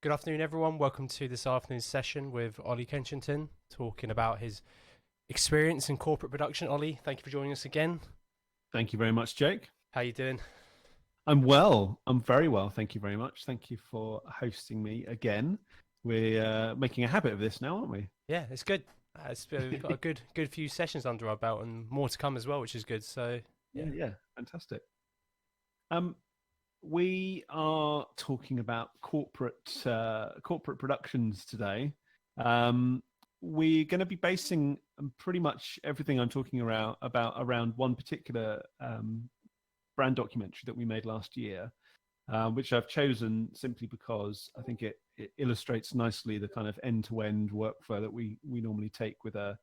Good afternoon, everyone. Welcome to this afternoon's session with Ollie Kenchington, talking about his experience in corporate production. Ollie, thank you for joining us again. Thank you very much, Jake. How you doing? I'm well. I'm very well. Thank you very much. Thank you for hosting me again. We're making a habit of this now, aren't we? Yeah, it's good. We've got a good few sessions under our belt and more to come as well, which is good. So yeah, fantastic. We are talking about corporate productions today. We're going to be basing pretty much everything I'm talking about around one particular brand documentary that we made last year, which I've chosen simply because I think it illustrates nicely the kind of end-to-end workflow that we normally take with a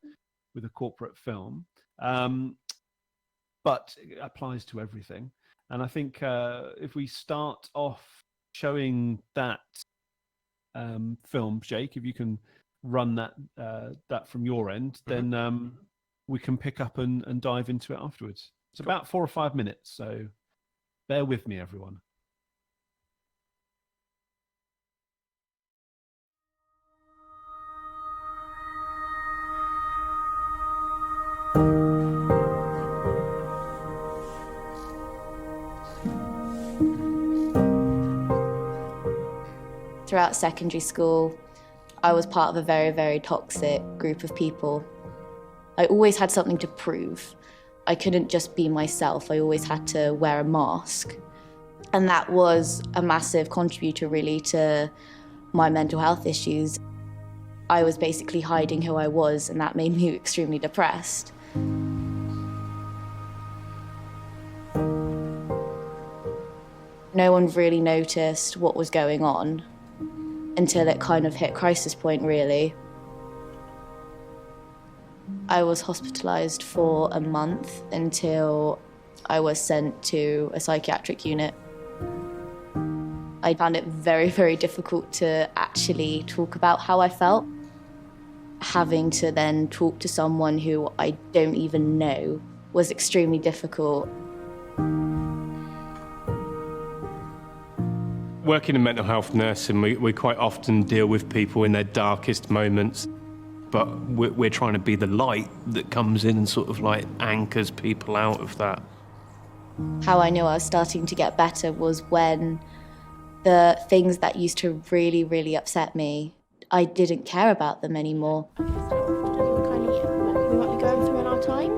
corporate film, but it applies to everything. And I think if we start off showing that film, Jake, if you can run that from your end, then we can pick up and dive into it afterwards. It's about 4 or 5 minutes, so bear with me, everyone. Throughout secondary school, I was part of a very, very toxic group of people. I always had something to prove. I couldn't just be myself. I always had to wear a mask. And that was a massive contributor, really, to my mental health issues. I was basically hiding who I was, and that made me extremely depressed. No one really noticed what was going on until it kind of hit crisis point, really. I was hospitalised for a month until I was sent to a psychiatric unit. I found it very, very difficult to actually talk about how I felt. Having to then talk to someone who I don't even know was extremely difficult. Working in mental health nursing, we quite often deal with people in their darkest moments, but we're trying to be the light that comes in and sort of like anchors people out of that. How I knew I was starting to get better was when the things that used to really, really upset me, I didn't care about them anymore. We might be going through in our time.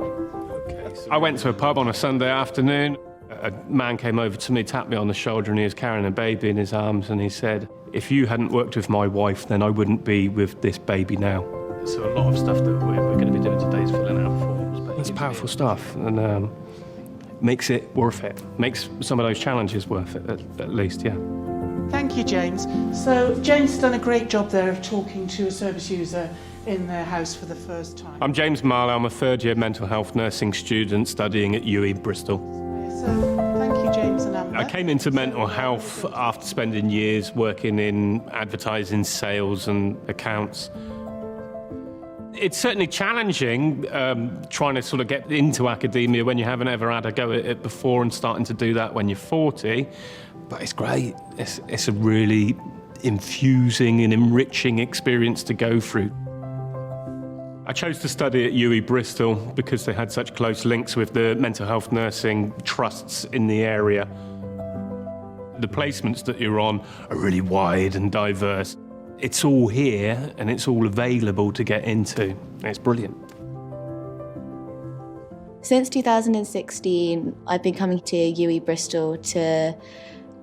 I went to a pub on a Sunday afternoon. A man came over to me, tapped me on the shoulder, and he was carrying a baby in his arms, and he said, "If you hadn't worked with my wife, then I wouldn't be with this baby now." So a lot of stuff that we're going to be doing today is filling out forms. It's powerful stuff, and makes it worth it. Makes some of those challenges worth it, at least, yeah. Thank you, James. So James has done a great job there of talking to a service user in their house for the first time. I'm James Marlow. I'm a third-year mental health nursing student studying at UE Bristol. So thank you, James and Amber. I came into mental health after spending years working in advertising, sales and accounts. It's certainly challenging trying to sort of get into academia when you haven't ever had a go at it before and starting to do that when you're 40, but it's great. It's a really infusing and enriching experience to go through. I chose to study at UE Bristol because they had such close links with the mental health nursing trusts in the area. The placements that you're on are really wide and diverse. It's all here and it's all available to get into. It's brilliant. Since 2016, I've been coming to UE Bristol to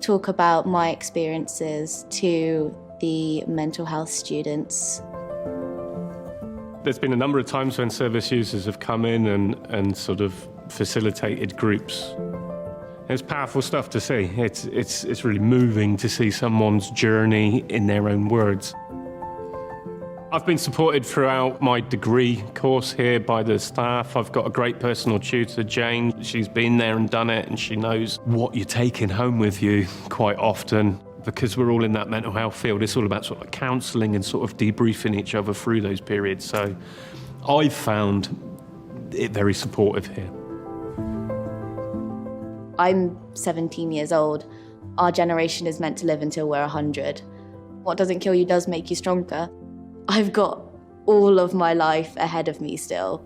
talk about my experiences to the mental health students. There's been a number of times when service users have come in and sort of facilitated groups. It's powerful stuff to see. It's really moving to see someone's journey in their own words. I've been supported throughout my degree course here by the staff. I've got a great personal tutor, Jane. She's been there and done it, and she knows what you're taking home with you quite often. Because we're all in that mental health field, it's all about sort of counselling and sort of debriefing each other through those periods. So I've found it very supportive here. I'm 17 years old. Our generation is meant to live until we're 100. What doesn't kill you does make you stronger. I've got all of my life ahead of me still.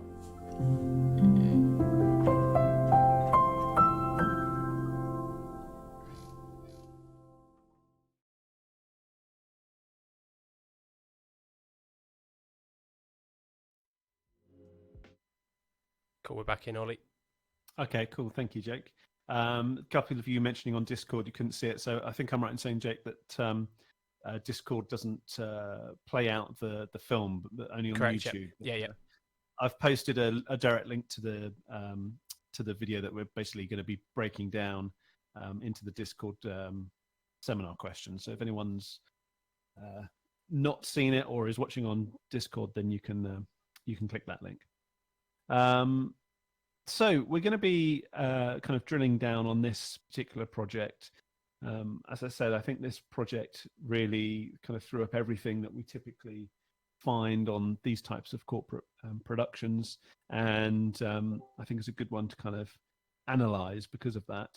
Cool, we're back in, Ollie. Okay, cool. Thank you, Jake. A couple of you mentioning on Discord you couldn't see it, so I think I'm right in saying, Jake, that Discord doesn't play out the film, but only on Correct, YouTube. Yeah. I've posted a direct link to the video that we're basically going to be breaking down into the Discord seminar questions. So if anyone's not seen it or is watching on Discord, then you can click that link. So we're going to be kind of drilling down on this particular project. As I said, I think this project really kind of threw up everything that we typically find on these types of corporate productions, and I think it's a good one to kind of analyze because of that.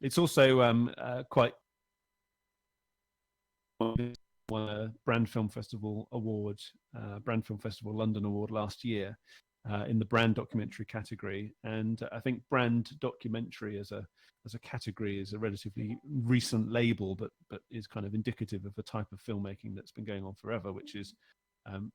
It's also quite won a Brand Film Festival award, Brand Film Festival London award last year in the brand documentary category, and I think brand documentary as a category is a relatively recent label, but is kind of indicative of a type of filmmaking that's been going on forever, which is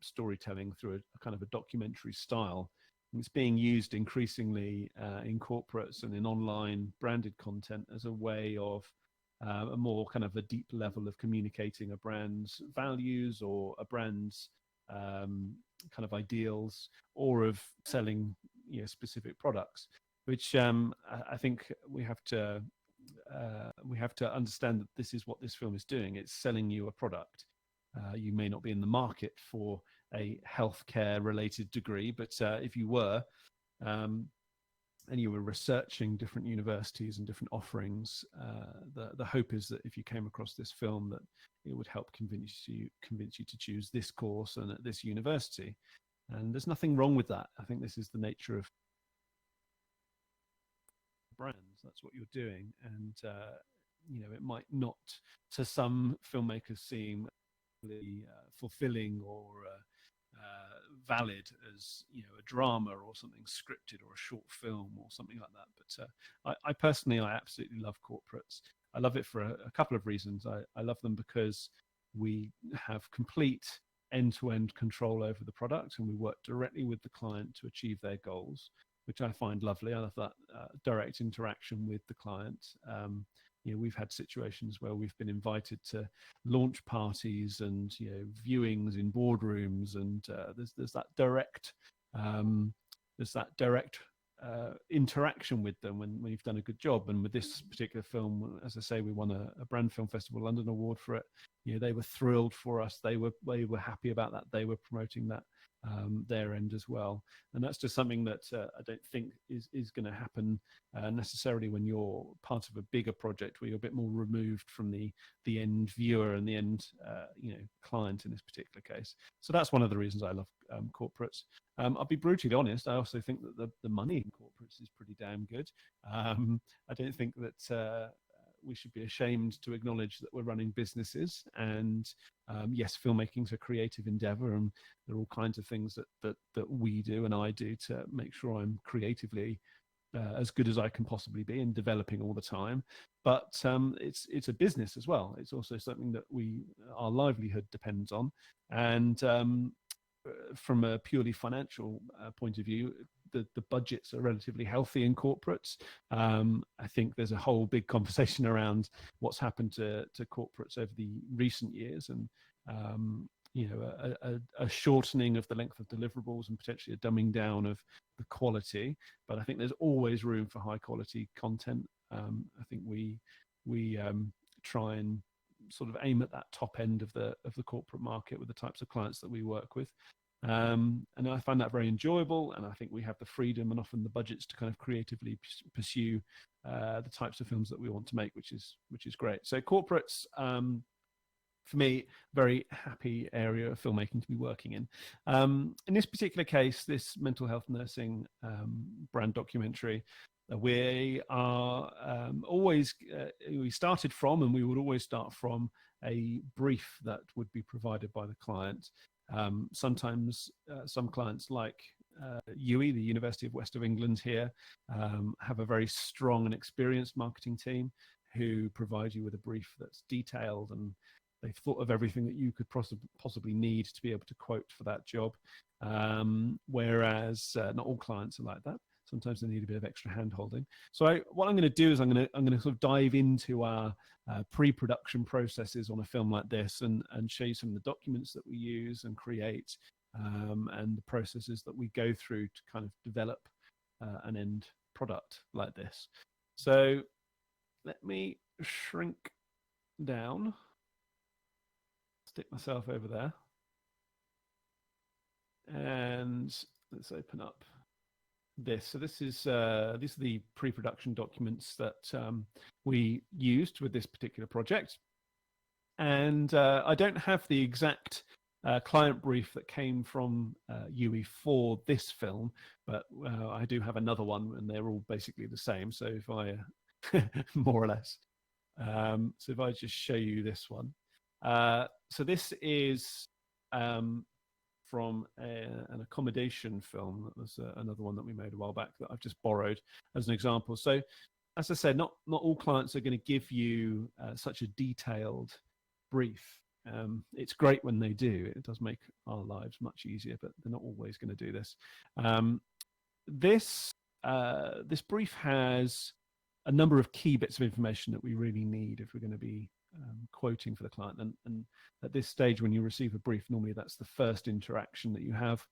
storytelling through a kind of a documentary style. And it's being used increasingly in corporates and in online branded content as a way of a more kind of a deep level of communicating a brand's values or a brand's kind of ideals, or of selling specific products, which I think we have to understand that this is what this film is doing. It's selling you a product. You may not be in the market for a healthcare related degree, but if you were, and you were researching different universities and different offerings, the hope is that if you came across this film, that it would help convince you to choose this course and at this university. And there's nothing wrong with that. I think this is the nature of brands. That's what you're doing, and it might not, to some filmmakers, seem really fulfilling or valid as a drama or something scripted or a short film or something like that. But I personally absolutely love corporates. I love it for a couple of reasons. I love them because we have complete end-to-end control over the product, and we work directly with the client to achieve their goals, which I find lovely. I love that direct interaction with the client. We've had situations where we've been invited to launch parties and viewings in boardrooms, and there's that direct interaction with them when you've done a good job. And with this particular film, as I say, we won a Brand Film Festival London award for it. They were thrilled for us. They were happy about that. They were promoting that their end as well, and that's just something that I don't think is going to happen necessarily when you're part of a bigger project where you're a bit more removed from the end viewer and the end client in this particular case. So that's one of the reasons I love corporates. I'll be brutally honest, I also think that the money in corporates is pretty damn good. I don't think that we should be ashamed to acknowledge that we're running businesses, and yes, filmmaking is a creative endeavor, and there are all kinds of things that we do and I do to make sure I'm creatively as good as I can possibly be and developing all the time. But it's a business as well. It's also something that our livelihood depends on, and from a purely financial point of view, the budgets are relatively healthy in corporates. I think there's a whole big conversation around what's happened to corporates over the recent years, and a shortening of the length of deliverables and potentially a dumbing down of the quality. But I think there's always room for high quality content. I think we try and sort of aim at that top end of the corporate market with the types of clients that we work with. And I find that very enjoyable, and I think we have the freedom and often the budgets to kind of creatively pursue the types of films that we want to make, which is great. So corporates for me, very happy area of filmmaking to be working in. In this particular case, this mental health nursing brand documentary, we are always, we started from, and we would always start from, a brief that would be provided by the client. Sometimes some clients like UWE, the University of West of England here, have a very strong and experienced marketing team who provide you with a brief that's detailed, and they've thought of everything that you could possibly need to be able to quote for that job. Whereas not all clients are like that. Sometimes they need a bit of extra hand holding. So what I'm going to do is I'm going to sort of dive into our pre-production processes on a film like this, and show you some of the documents that we use and create, and the processes that we go through to kind of develop an end product like this. So let me shrink down, stick myself over there, and let's open up this. So these are the pre-production documents that we used with this particular project. And I don't have the exact client brief that came from UWE for this film, but I do have another one, and they're all basically the same. So if I, more or less, so if I just show you this one. So this is from an accommodation film. That was another one that we made a while back that I've just borrowed as an example. So as I said, not all clients are going to give you such a detailed brief. It's great when they do. It does make our lives much easier, but they're not always going to do this. This brief has a number of key bits of information that we really need if we're going to be quoting for the client. And at this stage, when you receive a brief, normally that's the first interaction that you have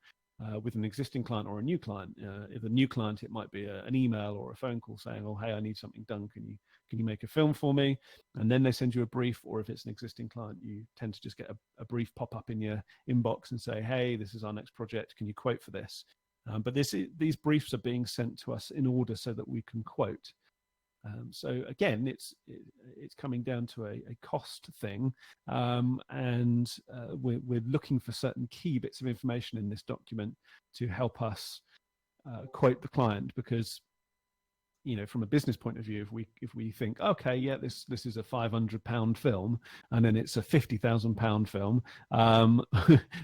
with an existing client or a new client. If a new client, it might be an email or a phone call saying, "Oh, hey, I need something done. Can you make a film for me?" And then they send you a brief. Or if it's an existing client, you tend to just get a brief pop up in your inbox and say, "Hey, this is our next project. Can you quote for this?" But these briefs are being sent to us in order so that we can quote. So again, it's coming down to a cost thing, and we're looking for certain key bits of information in this document to help us quote the client, because, you know, from a business point of view, if we think, okay, yeah, this is a £500 film, and then it's a £50,000 film,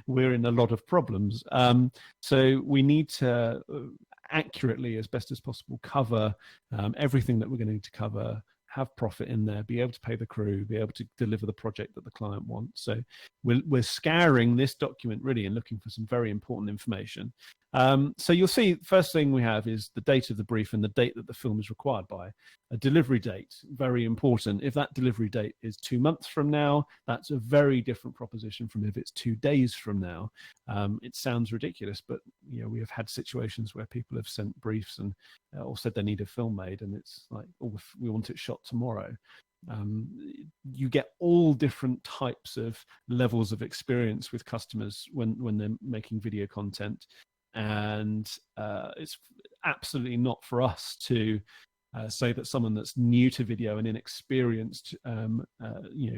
we're in a lot of problems. So we need to accurately, as best as possible, cover everything that we're going to need to cover, have profit in there, be able to pay the crew, be able to deliver the project that the client wants. So we're scouring this document really and looking for some very important information. So you'll see, first thing we have is the date of the brief and the date that the film is required by. A delivery date, very important. If that delivery date is 2 months from now, that's a very different proposition from if it's 2 days from now. It sounds ridiculous, but you know, we have had situations where people have sent briefs and or said they need a film made, and it's like, oh, we want it shot tomorrow. You get all different types of levels of experience with customers when they're making video content. And it's absolutely not for us to say that someone that's new to video and inexperienced,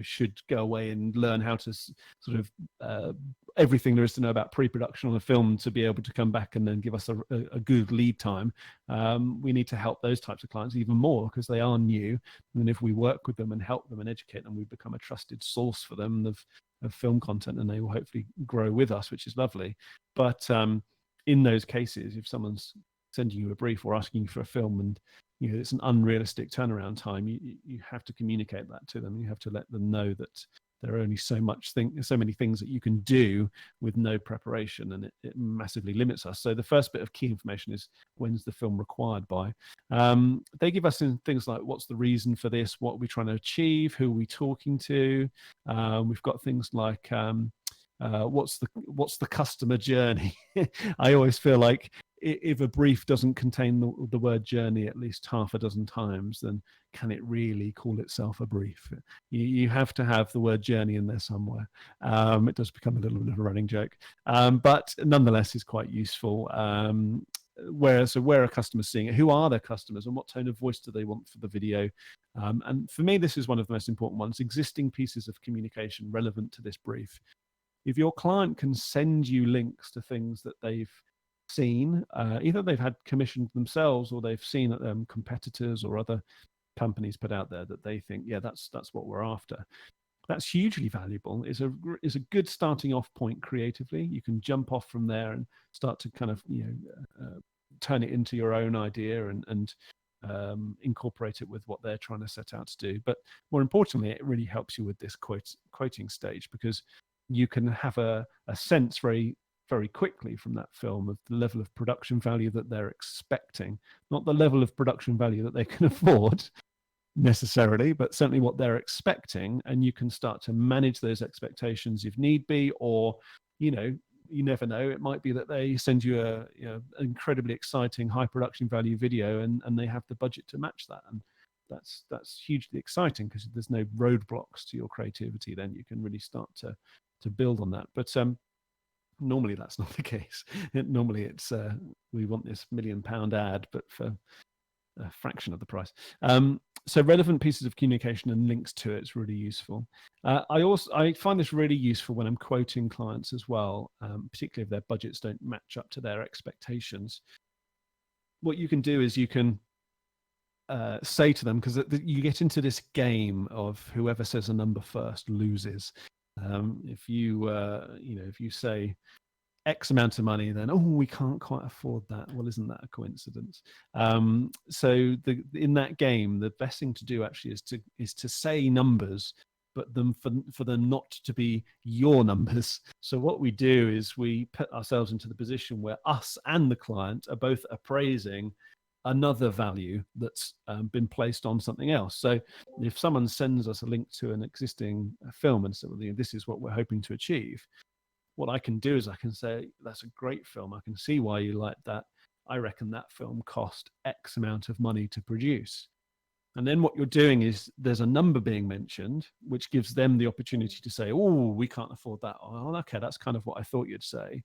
should go away and learn how to sort of everything there is to know about pre-production on a film to be able to come back and then give us a good lead time. We need to help those types of clients even more because they are new. And if we work with them and help them and educate them, we become a trusted source for them of film content, and they will hopefully grow with us, which is lovely. But in those cases, if someone's sending you a brief or asking you for a film and it's an unrealistic turnaround time, you have to communicate that to them. You have to let them know that there are only so many things that you can do with no preparation, and it massively limits us. So the first bit of key information is, when's the film required by? They give us things like, what's the reason for this? What are we trying to achieve? Who are we talking to? We've got things like, what's the customer journey? I always feel like if a brief doesn't contain the word journey at least half a dozen times, then can it really call itself a brief? You have to have the word journey in there somewhere. It does become a little bit of a running joke, but nonetheless is quite useful. where are customers seeing it? Who are their customers, and what tone of voice do they want for the video? And for me, this is one of the most important ones: existing pieces of communication relevant to this brief. If your client can send you links to things that they've seen, either they've had commissioned themselves or they've seen competitors or other companies put out there that they think, yeah, that's what we're after. That's hugely valuable. Is a good starting off point creatively. You can jump off from there and start to kind of turn it into your own idea and incorporate it with what they're trying to set out to do. But more importantly, it really helps you with this quoting stage, because you can have a sense very, very quickly from that film of the level of production value that they're expecting, not the level of production value that they can afford necessarily, but certainly what they're expecting. And you can start to manage those expectations if need be, or, you never know. It might be that they send you an incredibly exciting high production value video and they have the budget to match that. And that's hugely exciting, because there's no roadblocks to your creativity. Then you can really start to build on that. But normally that's not the case. Normally it's we want this £1 million ad, but for a fraction of the price. So relevant pieces of communication and links to it's really useful. I find this really useful when I'm quoting clients as well, particularly if their budgets don't match up to their expectations. What you can do is you can say to them, because you get into this game of whoever says a number first loses. If you say X amount of money, then we can't quite afford that. Well, isn't that a coincidence? So in that game, the best thing to do actually is to say numbers, but for them not to be your numbers. So what we do is we put ourselves into the position where us and the client are both appraising another value that's been placed on something else. So if someone sends us a link to an existing film and says, well, this is what we're hoping to achieve, what I can do is I can say, that's a great film. I can see why you like that. I reckon that film cost X amount of money to produce. And then what you're doing is there's a number being mentioned, which gives them the opportunity to say, we can't afford that. Oh, okay, that's kind of what I thought you'd say.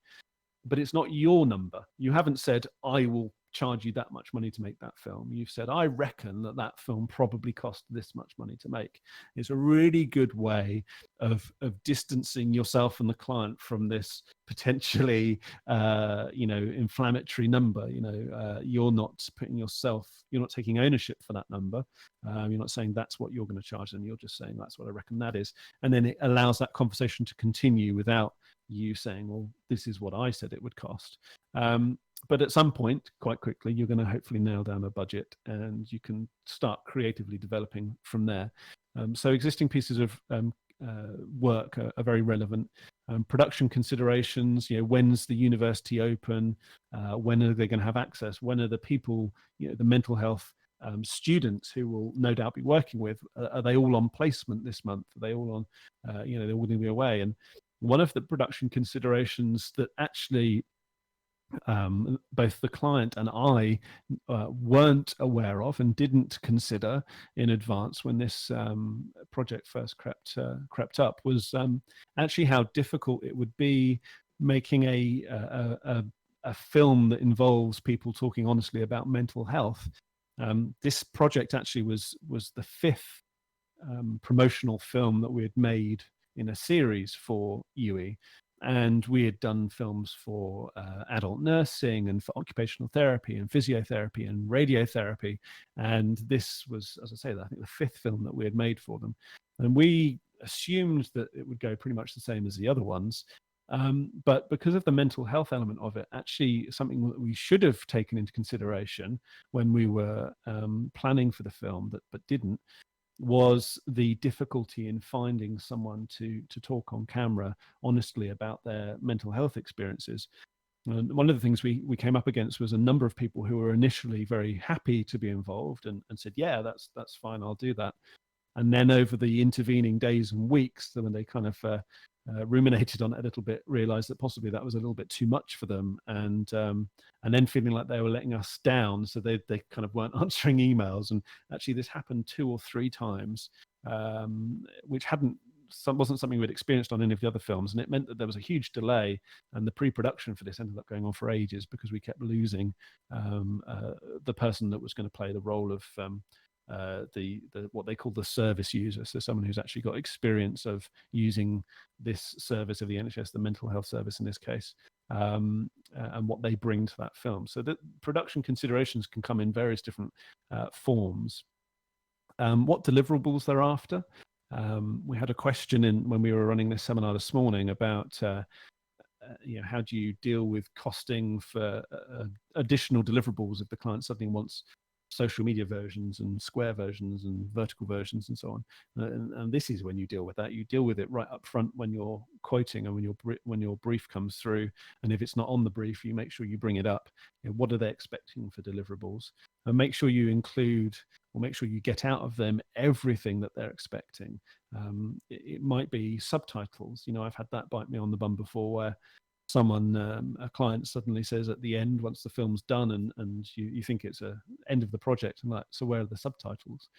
But it's not your number. You haven't said, I will charge you that much money to make that film. You've said, I reckon that film probably cost this much money to make. It's a really good way of distancing yourself and the client from this potentially inflammatory number. You're not taking ownership for that number. You're not saying that's what you're going to charge them. You're just saying that's what I reckon that is. And then it allows that conversation to continue without you saying, well, this is what I said it would cost. But at some point, quite quickly, you're going to hopefully nail down a budget, and you can start creatively developing from there. So existing pieces of work are very relevant. Production considerations, when's the university open? When are they going to have access? When are the people, the mental health students who will no doubt be working with, are they all on placement this month? Are they all on, they're all going to be away? And one of the production considerations that actually both the client and I weren't aware of and didn't consider in advance when this project first crept up was actually how difficult it would be making a film that involves people talking honestly about mental health. This project actually was the fifth promotional film that we had made in a series for UE. And we had done films for adult nursing and for occupational therapy and physiotherapy and radiotherapy. And this was, as I say, I think the fifth film that we had made for them. And we assumed that it would go pretty much the same as the other ones. But because of the mental health element of it, actually something that we should have taken into consideration when we were planning for the film, but didn't, was the difficulty in finding someone to talk on camera honestly about their mental health experiences. And one of the things we came up against was a number of people who were initially very happy to be involved and said, yeah, that's fine, I'll do that. And then over the intervening days and weeks, when they kind of ruminated on it a little bit, realized that possibly that was a little bit too much for them, and then feeling like they were letting us down, so they kind of weren't answering emails. And actually this happened 2 or 3 times, which hadn't wasn't something we'd experienced on any of the other films, and it meant that there was a huge delay, and the pre-production for this ended up going on for ages because we kept losing the person that was going to play the role of the what they call the service user, so someone who's actually got experience of using this service of the NHS, the mental health service in this case, and what they bring to that film. So the production considerations can come in various different forms. What deliverables they're after. We had a question when we were running this seminar this morning about how do you deal with costing for additional deliverables if the client suddenly wants social media versions and square versions and vertical versions and so on. And this is when you deal with that. You deal with it right up front when you're quoting and when your brief comes through. And if it's not on the brief, you make sure you bring it up. What are they expecting for deliverables? And make sure you include, or make sure you get out of them everything that they're expecting. It might be subtitles. I've had that bite me on the bum before, where a client suddenly says at the end, once the film's done, and you think it's a end of the project, and like, so where are the subtitles?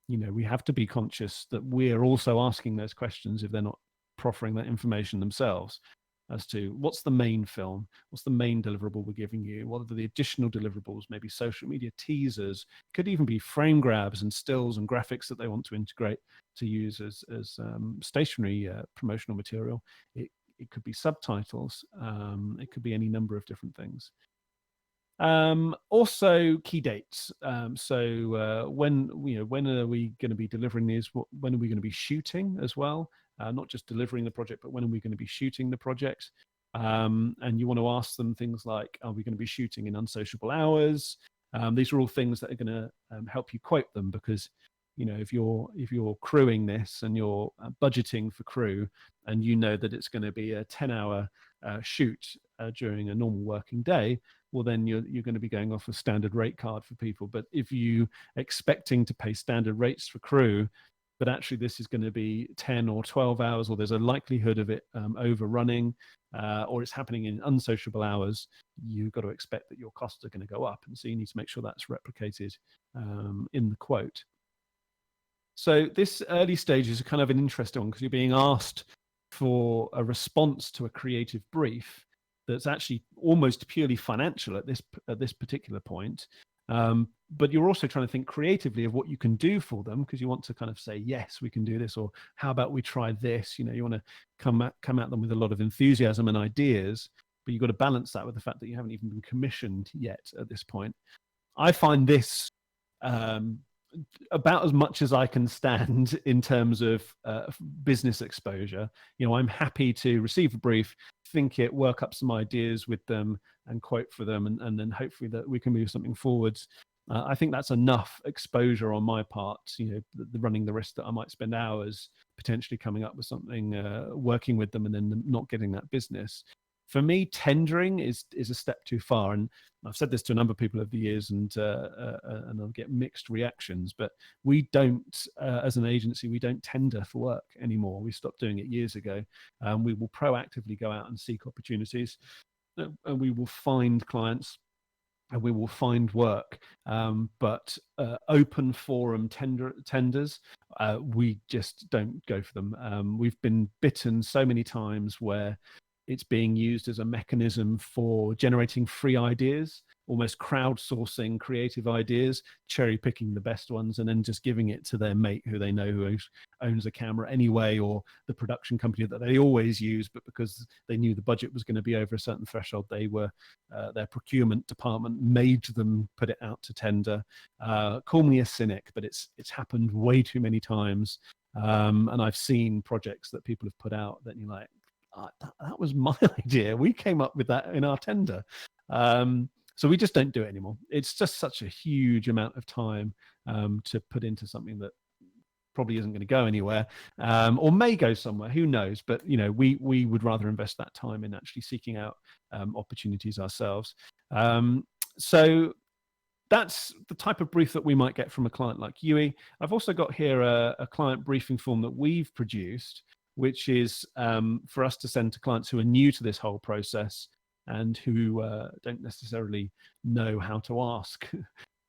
We have to be conscious that we're also asking those questions if they're not proffering that information themselves, as to what's the main film, what's the main deliverable we're giving you, what are the additional deliverables, maybe social media teasers, could even be frame grabs and stills and graphics that they want to integrate to use as stationary promotional material. It could be subtitles. It could be any number of different things. Also, key dates. So when are we going to be delivering these? When are we going to be shooting as well? Not just delivering the project, but when are we going to be shooting the project? And you want to ask them things like, are we going to be shooting in unsociable hours? These are all things that are going to help you quote them, because if you're crewing this and you're budgeting for crew, and that it's going to be a 10-hour shoot during a normal working day, well, then you're going to be going off a standard rate card for people. But if you expecting to pay standard rates for crew, but actually this is going to be 10 or 12 hours, or there's a likelihood of it overrunning, or it's happening in unsociable hours, you've got to expect that your costs are going to go up. And so you need to make sure that's replicated in the quote. So this early stage is kind of an interesting one, because you're being asked for a response to a creative brief that's actually almost purely financial at this particular point. But you're also trying to think creatively of what you can do for them, because you want to kind of say, yes, we can do this, or how about we try this? You want to come at them with a lot of enthusiasm and ideas, but you've got to balance that with the fact that you haven't even been commissioned yet at this point. I find this about as much as I can stand in terms of business exposure. I'm happy to receive a brief, think it, work up some ideas with them and quote for them, and then hopefully that we can move something forwards. I think that's enough exposure on my part, running the risk that I might spend hours potentially coming up with something, working with them, and then not getting that business. For me, tendering is a step too far, and I've said this to a number of people over the years, and I'll get mixed reactions. But we don't, as an agency, we don't tender for work anymore. We stopped doing it years ago. We will proactively go out and seek opportunities, and we will find clients, and we will find work. But open forum tenders, we just don't go for them. We've been bitten so many times where it's being used as a mechanism for generating free ideas, almost crowdsourcing creative ideas, cherry picking the best ones, and then just giving it to their mate who they know who owns a camera anyway, or the production company that they always use, but because they knew the budget was going to be over a certain threshold, they were their procurement department made them put it out to tender. Call me a cynic, but it's happened way too many times. And I've seen projects that people have put out that you're like, that was my idea. We came up with that in our tender. So we just don't do it anymore. It's just such a huge amount of time to put into something that probably isn't going to go anywhere, or may go somewhere. Who knows? But we would rather invest that time in actually seeking out opportunities ourselves. So that's the type of brief that we might get from a client like Yui. I've also got here a client briefing form that we've produced, which is for us to send to clients who are new to this whole process and who don't necessarily know how to ask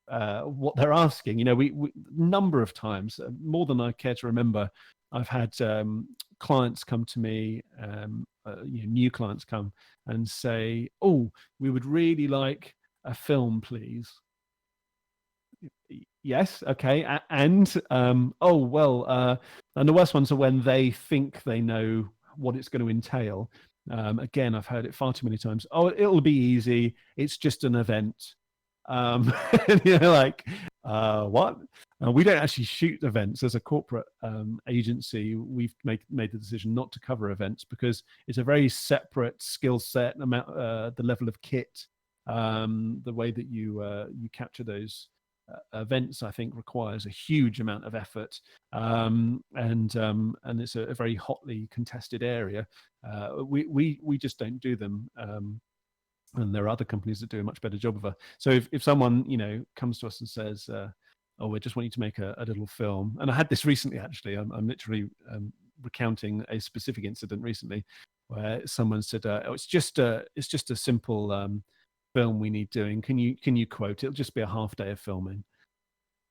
what they're asking. We number of times, more than I care to remember, I've had clients come to me, new clients come and say, "Oh, we would really like a film, please." Yes, okay, and and the worst ones are when they think they know what it's going to entail. Again, I've heard it far too many times. Oh, it'll be easy. It's just an event. And you're like, what? We don't actually shoot events as a corporate agency. We've made the decision not to cover events because it's a very separate skill set. The level of kit, the way that you capture those events, I think, requires a huge amount of effort, and it's a very hotly contested area. We just don't do them. And there are other companies that do a much better job of it. So if someone comes to us and says, "Oh, we just want you to make a little film," and I had this recently actually. I'm literally recounting a specific incident recently where someone said, "Oh, it's just a simple film we need doing. Can you quote? It'll just be a half day of filming."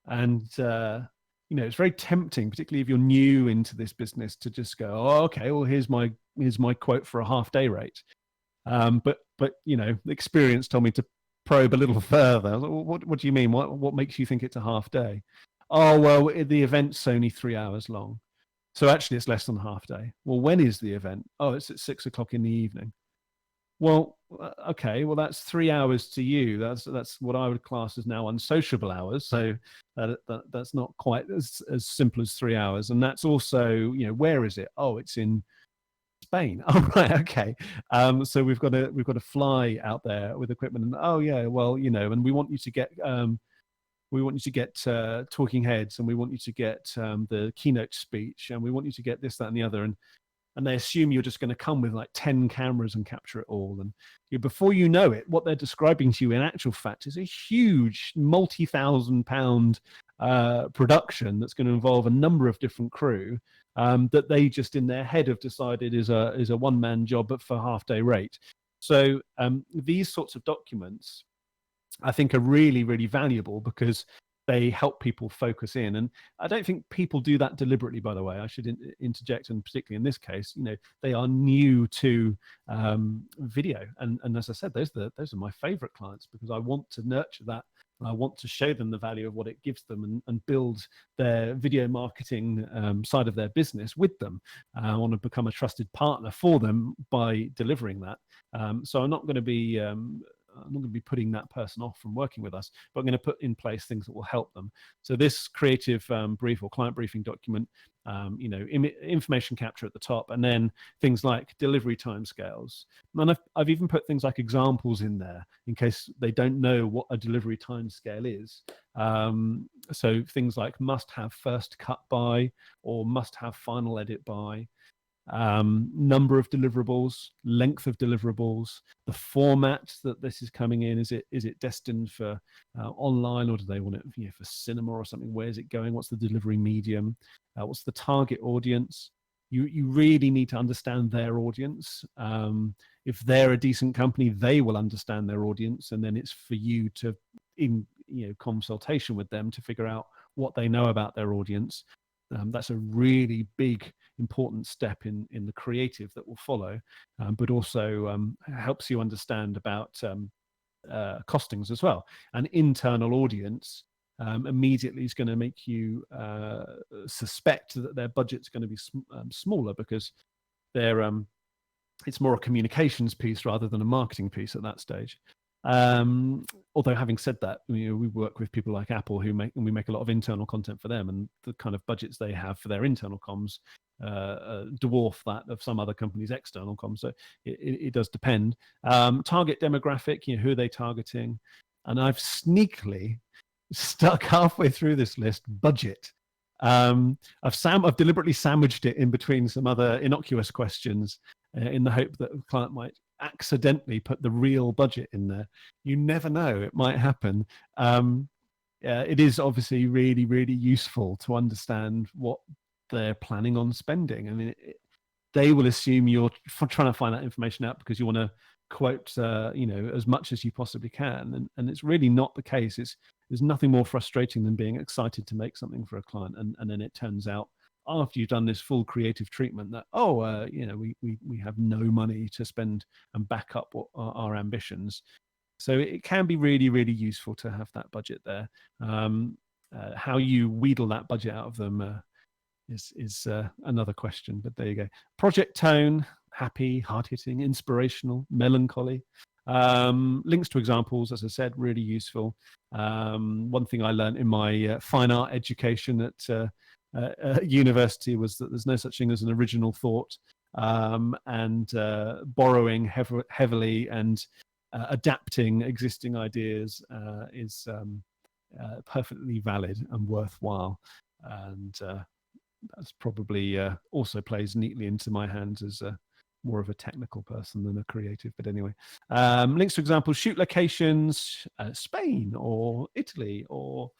And it's very tempting, particularly if you're new into this business, to just go, "Oh, okay, well here's my quote for a half day rate." But the experience told me to probe a little further. What do you mean? What makes you think it's a half day? Oh, well, the event's only 3 hours long, so actually it's less than a half day. Well, when is the event? Oh, it's at 6 o'clock in the evening. Well, okay, well that's 3 hours to you. That's what I would class as now unsociable hours. So that's not quite as simple as 3 hours. And that's also, where is it? Oh, it's in Spain. Oh, right, okay. So we've got to fly out there with equipment. And oh yeah, well, and we want you to get talking heads, and we want you to get the keynote speech, and we want you to get this, that, and the other. And they assume you're just going to come with like 10 cameras and capture it all. And before you know it, what they're describing to you in actual fact is a huge multi-thousand-pound production that's going to involve a number of different crew that they just in their head have decided is a one-man job but for half-day rate. So these sorts of documents, I think, are really, really valuable because they help people focus in. And I don't think people do that deliberately, by the way. I should interject, and particularly in this case, they are new to video. And as I said, those are my favorite clients because I want to nurture that. And I want to show them the value of what it gives them and build their video marketing side of their business with them. I want to become a trusted partner for them by delivering that. So I'm not going to be putting that person off from working with us, but I'm going to put in place things that will help them. So this creative brief or client briefing document, information capture at the top, and then things like delivery timescales. And I've even put things like examples in there in case they don't know what a delivery timescale is. So things like must have first cut by or must have final edit by. Number of deliverables, length of deliverables, the format that this is coming in. Is it destined for online, or do they want it for cinema or something? Where's it going? What's the delivery medium? What's the target audience? You really need to understand their audience. If they're a decent company, they will understand their audience, and then it's for you to, in consultation with them, to figure out what they know about their audience. That's a really big, important step in the creative that will follow, but also helps you understand about costings as well. An internal audience immediately is going to make you suspect that their budget's going to be smaller because it's more a communications piece rather than a marketing piece at that stage. Although having said that, we work with people like Apple we make a lot of internal content for them, and the kind of budgets they have for their internal comms dwarf that of some other companies' external comms. So it does depend. Target demographic, who are they targeting? And I've sneakily stuck halfway through this list budget. I've deliberately sandwiched it in between some other innocuous questions in the hope that the client might accidentally put the real budget in there. You never know, it might happen. It is obviously really, really useful to understand what they're planning on spending. I mean, they will assume you're trying to find that information out because you want to quote as much as you possibly can, and it's really not the case. There's nothing more frustrating than being excited to make something for a client and then it turns out after you've done this full creative treatment that, we have no money to spend and back up our ambitions. So it can be really, really useful to have that budget there. How you wheedle that budget out of them is another question, but there you go. Project tone: happy, hard-hitting, inspirational, melancholy. Links to examples, as I said, really useful. One thing I learned in my fine art education at university was that there's no such thing as an original thought, and borrowing heavily and adapting existing ideas is perfectly valid and worthwhile. And that's probably also plays neatly into my hands as more of a technical person than a creative. But anyway, links to examples: shoot locations, Spain or Italy, or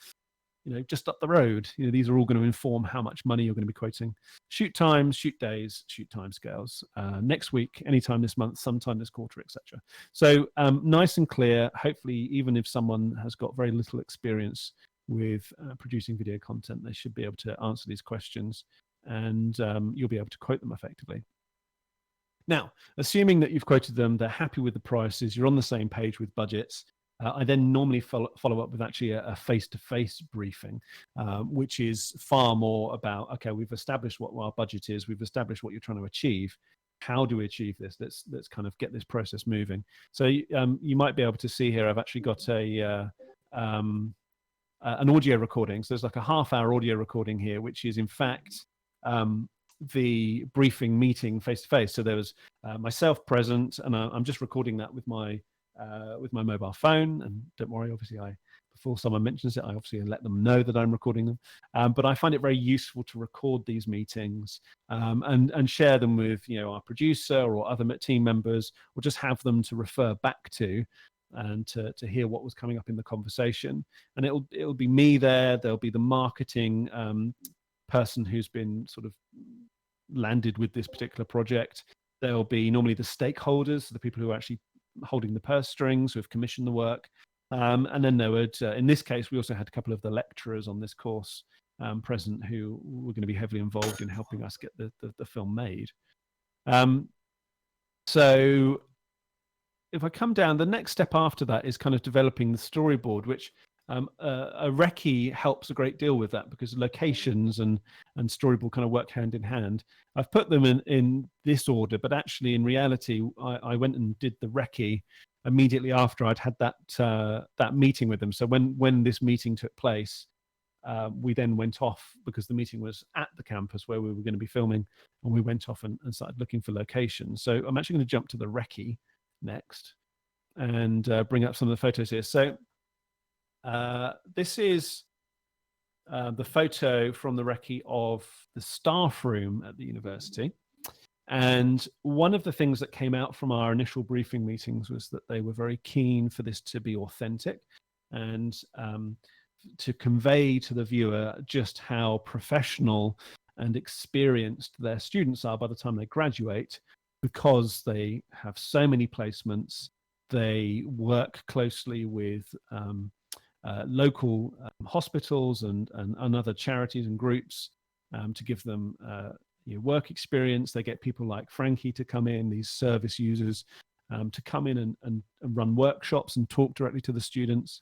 just up the road. These are all going to inform how much money you're going to be quoting. Shoot times, shoot days, shoot timescales. Next week, anytime this month, sometime this quarter, etc. So nice and clear. Hopefully, even if someone has got very little experience with producing video content, they should be able to answer these questions, and you'll be able to quote them effectively. Now, assuming that you've quoted them, they're happy with the prices, you're on the same page with budgets, I then normally follow up with actually a face-to-face briefing, which is far more about, okay, we've established what our budget is, we've established what you're trying to achieve. How do we achieve this? Let's kind of get this process moving. So you might be able to see here, I've actually got an audio recording. So there's like a half-hour audio recording here, which is in fact the briefing meeting face-to-face. So there was myself present, and I'm just recording that with my mobile phone. And don't worry, obviously, before someone mentions it, I obviously let them know that I'm recording them. But I find it very useful to record these meetings and share them with our producer or other team members, or just have them to refer back to and to hear what was coming up in the conversation. And it'll be me there. There'll be the marketing person who's been sort of landed with this particular project. There'll be normally the stakeholders, the people who are actually holding the purse strings, who have commissioned the work. And then there would, in this case, we also had a couple of the lecturers on this course present who were going to be heavily involved in helping us get the film made. So if I come down, the next step after that is kind of developing the storyboard, which a recce helps a great deal with that, because locations and storyboard kind of work hand in hand. I've put them in this order, but actually in reality, I went and did the recce immediately after I'd had that meeting with them. So when this meeting took place, we then went off, because the meeting was at the campus where we were going to be filming, and we went off and started looking for locations. So I'm actually going to jump to the recce next and bring up some of the photos here. So this is the photo from the recce of the staff room at the university. And one of the things that came out from our initial briefing meetings was that they were very keen for this to be authentic and to convey to the viewer just how professional and experienced their students are by the time they graduate, because they have so many placements. They work closely with local hospitals and other charities and groups to give them work experience. They get people like Frankie to come in, these service users, to come in and run workshops and talk directly to the students.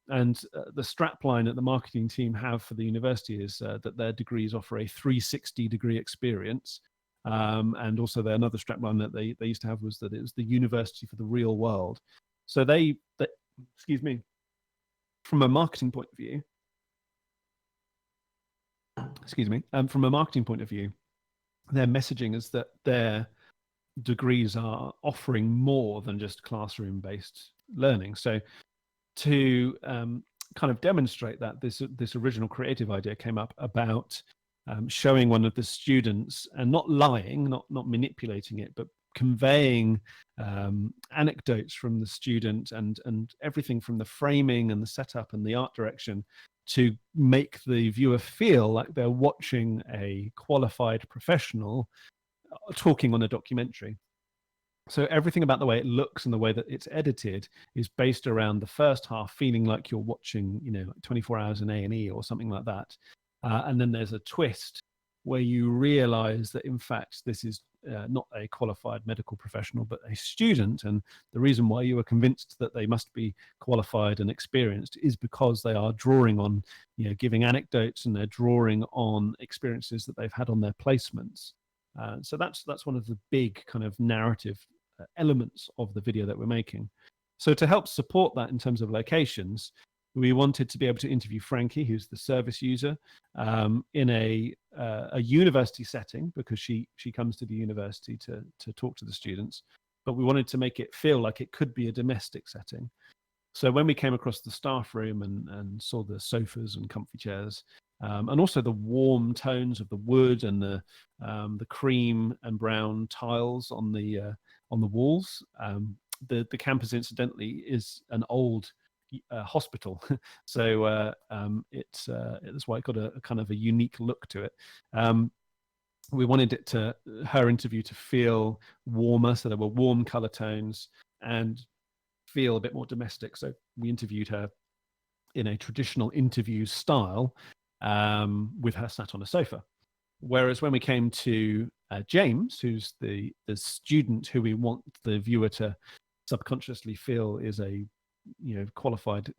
And the strapline that the marketing team have for the university is that their degrees offer a 360-degree experience. And also another strapline that they used to have was that it was the university for the real world. So they excuse me, from a marketing point of view, from a marketing point of view, their messaging is that their degrees are offering more than just classroom-based learning. So to kind of demonstrate that, this original creative idea came up about showing one of the students, and not lying, not manipulating it, but conveying anecdotes from the student and everything from the framing and the setup and the art direction to make the viewer feel like they're watching a qualified professional talking on a documentary. So everything about the way it looks and the way that it's edited is based around the first half feeling like you're watching, like 24 Hours in A&E or something like that. And then there's a twist where you realize that in fact this is not a qualified medical professional but a student, and the reason why you are convinced that they must be qualified and experienced is because they are drawing on, giving anecdotes, and they're drawing on experiences that they've had on their placements. So that's one of the big kind of narrative elements of the video that we're making. So to help support that in terms of locations, we wanted to be able to interview Frankie, who's the service user, in a university setting, because she comes to the university to talk to the students. But we wanted to make it feel like it could be a domestic setting. So when we came across the staff room and saw the sofas and comfy chairs, and also the warm tones of the wood and the cream and brown tiles on the walls, the campus incidentally is an old hospital, so that's why it got a kind of a unique look to it. We wanted her interview to feel warmer, so there were warm color tones and feel a bit more domestic. So we interviewed her in a traditional interview style, with her sat on a sofa. Whereas when we came to James, who's the student who we want the viewer to subconsciously feel is a qualified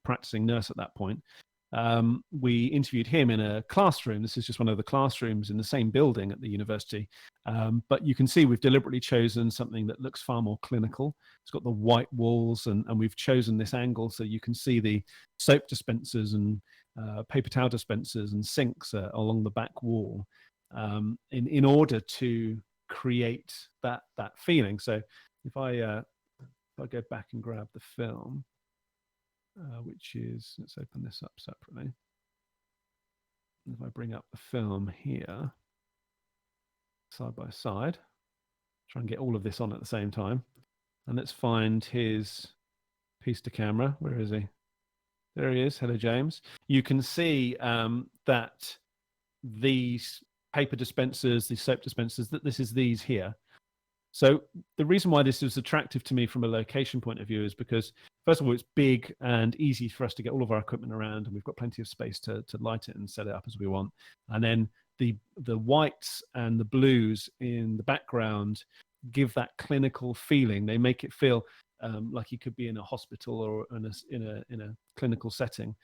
practicing nurse at that point, we interviewed him in a classroom. This is just one of the classrooms in the same building at the university, but you can see we've deliberately chosen something that looks far more clinical. It's got the white walls, and we've chosen this angle so you can see the soap dispensers and paper towel dispensers and sinks along the back wall, in order to create that feeling. So if I go back and grab the film, which is, let's open this up separately. If I bring up the film here, side by side, try and get all of this on at the same time. And let's find his piece to camera. Where is he? There he is. Hello, James. You can see that these paper dispensers, these soap dispensers, that this is these here. So the reason why this was attractive to me from a location point of view is because, first of all, it's big and easy for us to get all of our equipment around, and we've got plenty of space to light it and set it up as we want. And then the whites and the blues in the background give that clinical feeling. They make it feel like you could be in a hospital or in a clinical setting.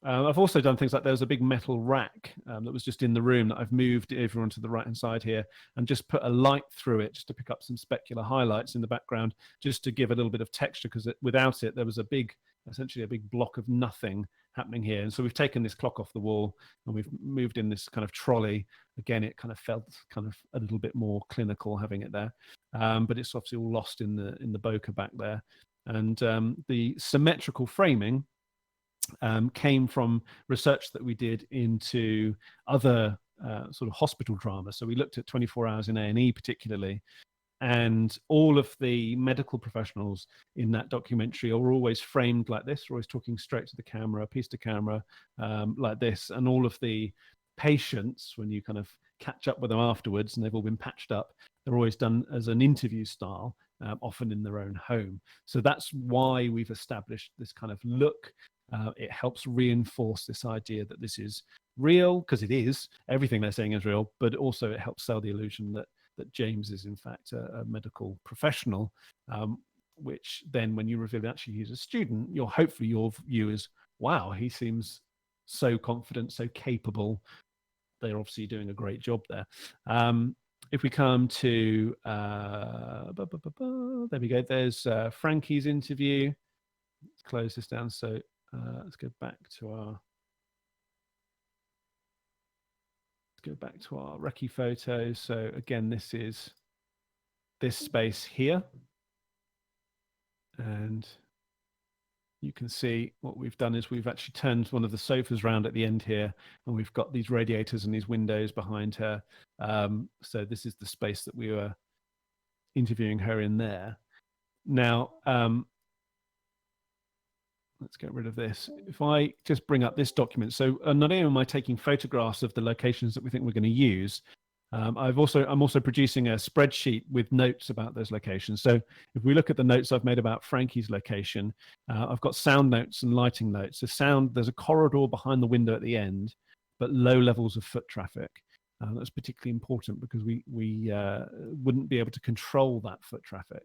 I've also done things like there's a big metal rack that was just in the room that I've moved over onto the right-hand side here and just put a light through it just to pick up some specular highlights in the background, just to give a little bit of texture, because without it, there was essentially a big block of nothing happening here. And so we've taken this clock off the wall and we've moved in this kind of trolley. Again, it kind of felt kind of a little bit more clinical having it there, but it's obviously all lost in the bokeh back there. And the symmetrical framing came from research that we did into other sort of hospital drama. So we looked at 24 Hours in A&E particularly, and all of the medical professionals in that documentary are always framed like this. They're always talking straight to the camera, piece to camera, like this. And all of the patients, when you kind of catch up with them afterwards and they've all been patched up, they're always done as an interview style, often in their own home. So that's why we've established this kind of look. It helps reinforce this idea that this is real, because it is. Everything they're saying is real, but also it helps sell the illusion that James is in fact a medical professional, which then when you reveal actually he's a student, hopefully your view is, wow, he seems so confident, so capable. They're obviously doing a great job there. If we come to, there we go, there's Frankie's interview. Let's close this down. So let's go back to our recce photo. So again, this is this space here, and you can see what we've done is we've actually turned one of the sofas around at the end here, and we've got these radiators and these windows behind her. So this is the space that we were interviewing her in there. Now, let's get rid of this. If I just bring up this document. So not only am I taking photographs of the locations that we think we're going to use, I'm also producing a spreadsheet with notes about those locations. So if we look at the notes I've made about Frankie's location, I've got sound notes and lighting notes. So sound, there's a corridor behind the window at the end, but low levels of foot traffic. That's particularly important because we wouldn't be able to control that foot traffic.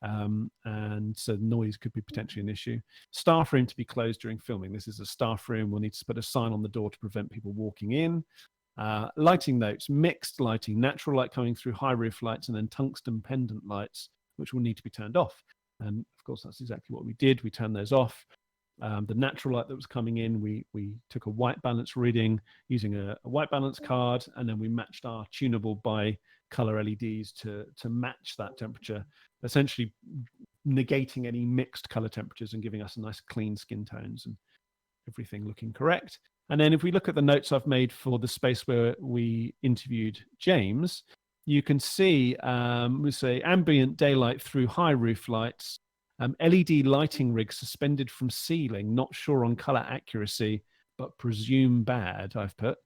And so noise could be potentially an issue. Staff room to be closed during filming. This is a staff room. We'll need to put a sign on the door to prevent people walking in. Lighting notes, mixed lighting, natural light coming through high roof lights, and then tungsten pendant lights, which will need to be turned off. And of course, that's exactly what we did. We turned those off. The natural light that was coming in, we took a white balance reading using a white balance card, and then we matched our tunable by color LEDs to match that temperature, essentially negating any mixed color temperatures and giving us a nice clean skin tones and everything looking correct. And then if we look at the notes I've made for the space where we interviewed James, you can see we say ambient daylight through high roof lights, LED lighting rig suspended from ceiling, not sure on color accuracy, but presume bad, I've put.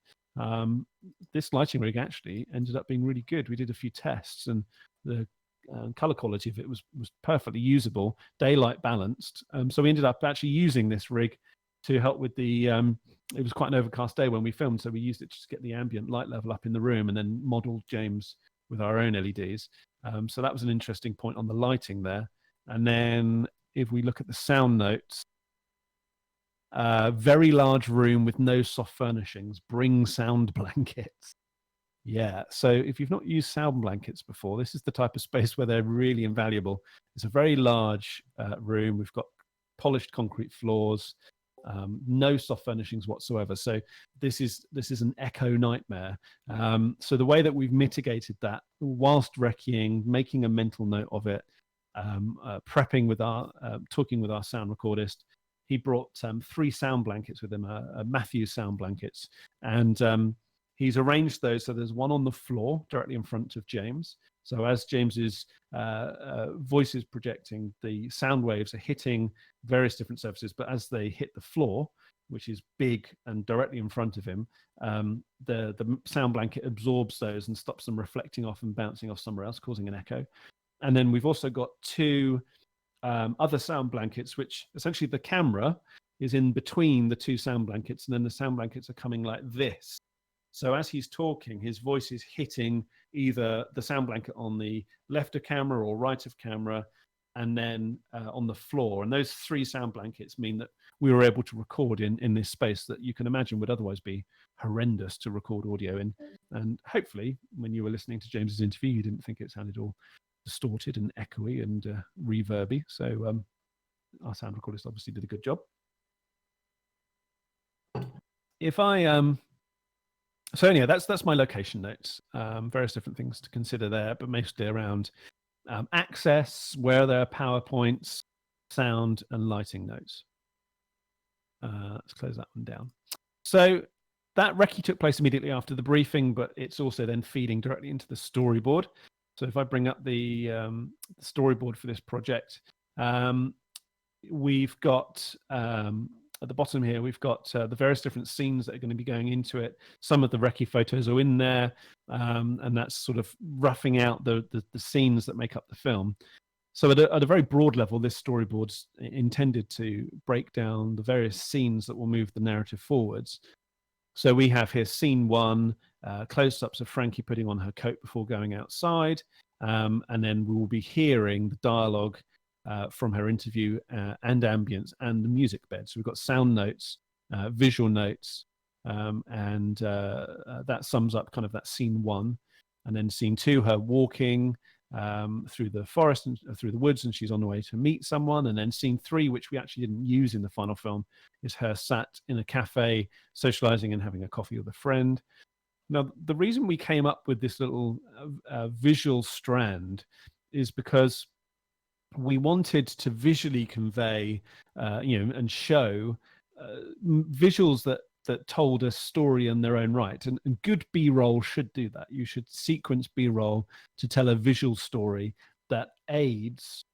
This lighting rig actually ended up being really good. We did a few tests, and the color quality of it was perfectly usable, daylight balanced. So we ended up actually using this rig to help with the, it was quite an overcast day when we filmed, so we used it to just get the ambient light level up in the room and then modeled James with our own LEDs. So that was an interesting point on the lighting there. And then if we look at the sound notes, very large room with no soft furnishings, bring sound blankets. Yeah, so if you've not used sound blankets before, this is the type of space where they're really invaluable. It's a very large room. We've got polished concrete floors, no soft furnishings whatsoever. So this is an echo nightmare. So the way that we've mitigated that, whilst recceing, making a mental note of it, prepping with our talking with our sound recordist, he brought 3 sound blankets with him, Matthews sound blankets, and he's arranged those so there's one on the floor directly in front of James. So as James's voice is projecting, the sound waves are hitting various different surfaces, but as they hit the floor, which is big and directly in front of him, the sound blanket absorbs those and stops them reflecting off and bouncing off somewhere else, causing an echo. And then we've also got 2 other sound blankets, which essentially the camera is in between the 2 sound blankets, and then the sound blankets are coming like this. So as he's talking, his voice is hitting either the sound blanket on the left of camera or right of camera, and then on the floor. And those 3 sound blankets mean that we were able to record in this space that you can imagine would otherwise be horrendous to record audio in. And hopefully, when you were listening to James's interview, you didn't think it sounded all distorted and echoey and reverby. So our sound recordist obviously did a good job. If I so anyway, that's my location notes. Various different things to consider there, but mostly around access, where there are PowerPoints, sound, and lighting notes. Let's close that one down. So that recce took place immediately after the briefing, but it's also then feeding directly into the storyboard. So if I bring up the storyboard for this project, we've got at the bottom here, we've got the various different scenes that are going to be going into it. Some of the recce photos are in there, and that's sort of roughing out the scenes that make up the film. So at a very broad level, this storyboard's intended to break down the various scenes that will move the narrative forwards. So we have here scene 1, close-ups of Frankie putting on her coat before going outside, and then we will be hearing the dialogue from her interview and ambience and the music bed. So we've got sound notes, visual notes, and that sums up kind of that scene 1. And then scene 2, her walking through the forest and through the woods, and she's on the way to meet someone. And then scene 3, which we actually didn't use in the final film, is her sat in a cafe socializing and having a coffee with a friend. Now, the reason we came up with this little visual strand is because we wanted to visually convey, and show visuals that told a story in their own right. And good B-roll should do that. You should sequence B-roll to tell a visual story that aids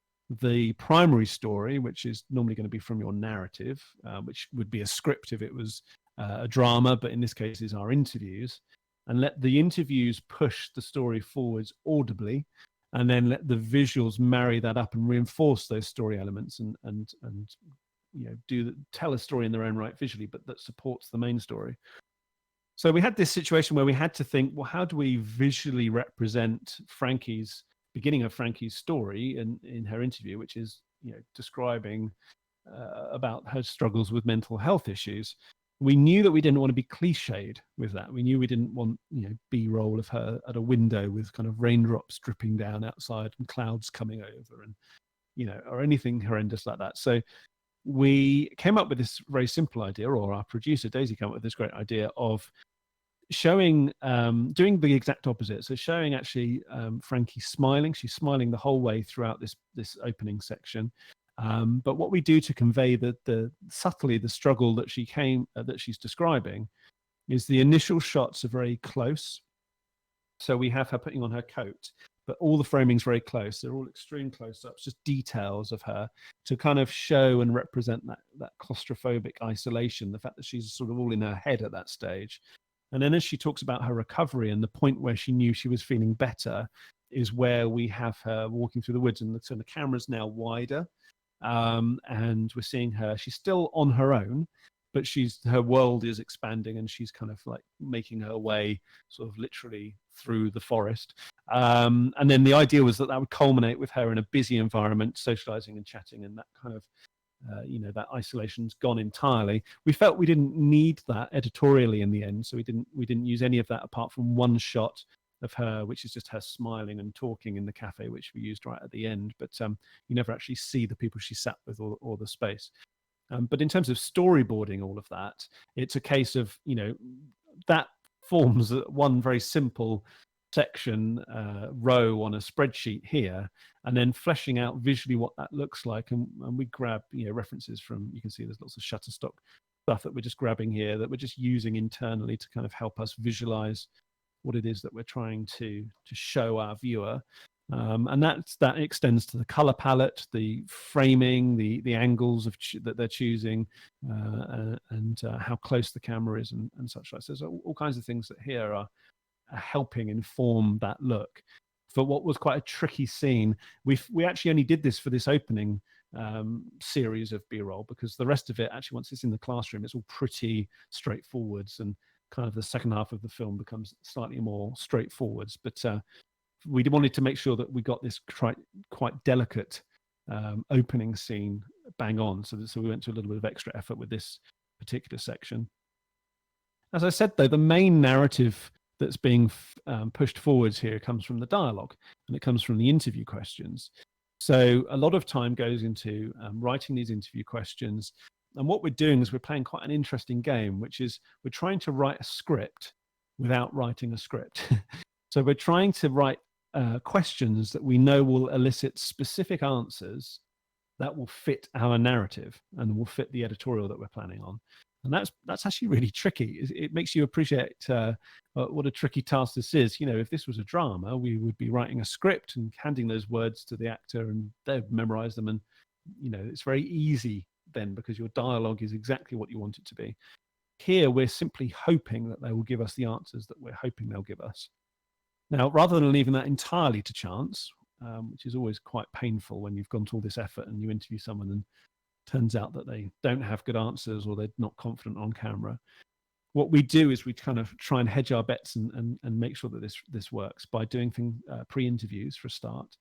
the primary story, which is normally going to be from your narrative, which would be a script if it was a drama, but in this case is our interviews, and let the interviews push the story forwards audibly, and then let the visuals marry that up and reinforce those story elements and tell a story in their own right visually, but that supports the main story. So we had this situation where we had to think, well, how do we visually represent Frankie's beginning of Frankie's story in her interview, which is, describing about her struggles with mental health issues. We knew that we didn't want to be cliched with that. We knew we didn't want, B-roll of her at a window with kind of raindrops dripping down outside and clouds coming over and, or anything horrendous like that. So we came up with this very simple idea, or our producer Daisy came up with this great idea of showing, doing the exact opposite. So showing actually Frankie smiling. She's smiling the whole way throughout this opening section. But what we do to convey the subtly the struggle that she's describing is the initial shots are very close. So we have her putting on her coat, but all the framing's very close. They're all extreme close-ups, just details of her to kind of show and represent that claustrophobic isolation, the fact that she's sort of all in her head at that stage. And then as she talks about her recovery and the point where she knew she was feeling better is where we have her walking through the woods, and so the camera's now wider. And we're seeing her, she's still on her own, but her world is expanding and she's kind of like making her way sort of literally through the forest. And then the idea was that would culminate with her in a busy environment, socializing and chatting, and that kind of, that isolation's gone entirely. We felt we didn't need that editorially in the end, so we didn't use any of that apart from one shot of her, which is just her smiling and talking in the cafe, which we used right at the end. But you never actually see the people she sat with or the space. But in terms of storyboarding all of that, it's a case of, that forms one very simple section row on a spreadsheet here, and then fleshing out visually what that looks like. And we grab, references from, you can see there's lots of Shutterstock stuff that we're just grabbing here that we're just using internally to kind of help us visualize what it is that we're trying to show our viewer. And that extends to the color palette, the framing, the angles that they're choosing, and how close the camera is and such like. So there's all kinds of things that here are helping inform that look. For what was quite a tricky scene, we actually only did this for this opening series of B-roll, because the rest of it, actually, once it's in the classroom, it's all pretty straightforwards, and kind of the second half of the film becomes slightly more straightforwards. But we wanted to make sure that we got this quite delicate opening scene bang on. So we went to a little bit of extra effort with this particular section. As I said, though, the main narrative that's being pushed forwards here comes from the dialogue, and it comes from the interview questions. So a lot of time goes into writing these interview questions. And what we're doing is we're playing quite an interesting game, which is we're trying to write a script without writing a script. So we're trying to write questions that we know will elicit specific answers that will fit our narrative and will fit the editorial that we're planning on. And that's actually really tricky. It makes you appreciate what a tricky task this is. If this was a drama, we would be writing a script and handing those words to the actor, and they'd memorize them. And, it's very easy then, because your dialogue is exactly what you want it to be. Here, we're simply hoping that they will give us the answers that we're hoping they'll give us. Now, rather than leaving that entirely to chance, which is always quite painful when you've gone to all this effort and you interview someone and turns out that they don't have good answers or they're not confident on camera, what we do is we kind of try and hedge our bets and make sure that this works by doing pre-interviews for a start.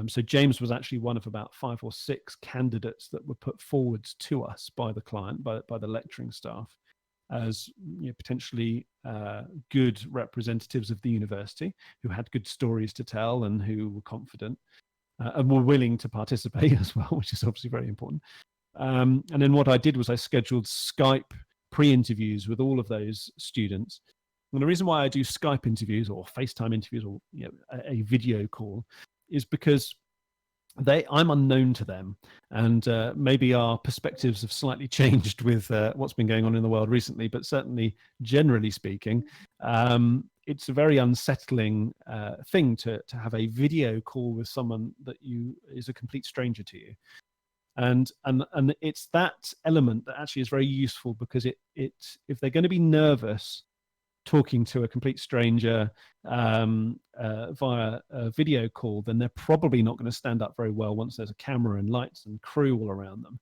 So James was actually one of about 5 or 6 candidates that were put forwards to us by the client, by the lecturing staff, as potentially good representatives of the university who had good stories to tell and who were confident and were willing to participate as well, which is obviously very important. And then what I did was I scheduled Skype pre-interviews with all of those students. And the reason why I do Skype interviews or FaceTime interviews or a video call is because I'm unknown to them, and maybe our perspectives have slightly changed with what's been going on in the world recently, but certainly generally speaking, it's a very unsettling thing to have a video call with someone that is a complete stranger to you. And it's that element that actually is very useful, because if they're going to be nervous talking to a complete stranger via a video call, then they're probably not going to stand up very well once there's a camera and lights and crew all around them.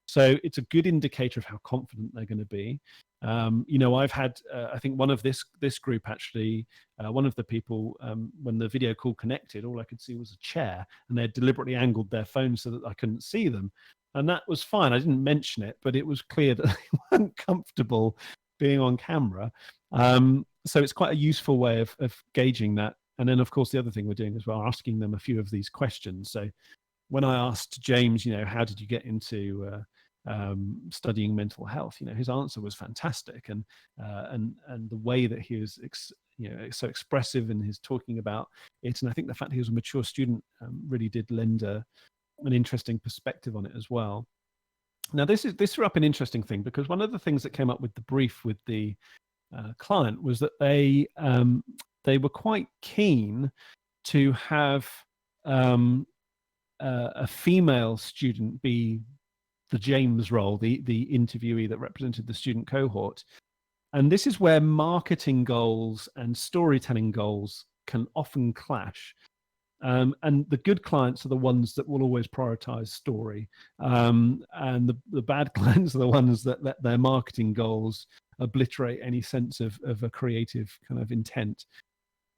So it's a good indicator of how confident they're going to be. I've had, I think one of this group actually, one of the people, when the video call connected, all I could see was a chair, and they had deliberately angled their phone so that I couldn't see them. And that was fine. I didn't mention it, but it was clear that they weren't comfortable being on camera. So it's quite a useful way of gauging that. And then, of course, the other thing we're doing as well, asking them a few of these questions. So when I asked James, how did you get into studying mental health? His answer was fantastic, and the way that he was, so expressive in his talking about it, and I think the fact he was a mature student really did lend an interesting perspective on it as well. Now, this threw up an interesting thing, because one of the things that came up with the brief with the client was that they were quite keen to have a female student be the James role, the interviewee that represented the student cohort. And this is where marketing goals and storytelling goals can often clash. And the good clients are the ones that will always prioritize story. And the bad clients are the ones that let their marketing goals obliterate any sense of a creative kind of intent.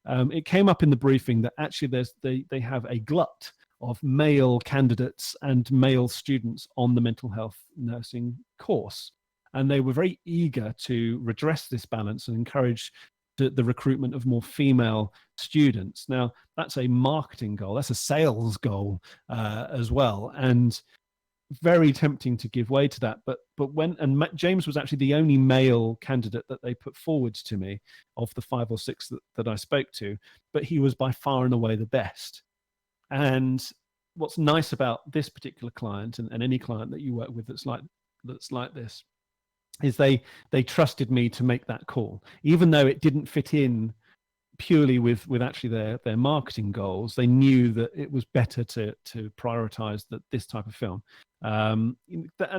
It came up in the briefing that actually they have a glut of male candidates and male students on the mental health nursing course. And they were very eager to redress this balance and encourage the recruitment of more female students. Now, that's a marketing goal, that's a sales goal as well. And very tempting to give way to that. But James was actually the only male candidate that they put forward to me of the 5 or 6 that I spoke to, but he was by far and away the best. And what's nice about this particular client and any client that you work with that's like this is they trusted me to make that call, even though it didn't fit in purely with actually their marketing goals. They knew that it was better to prioritize this type of film. And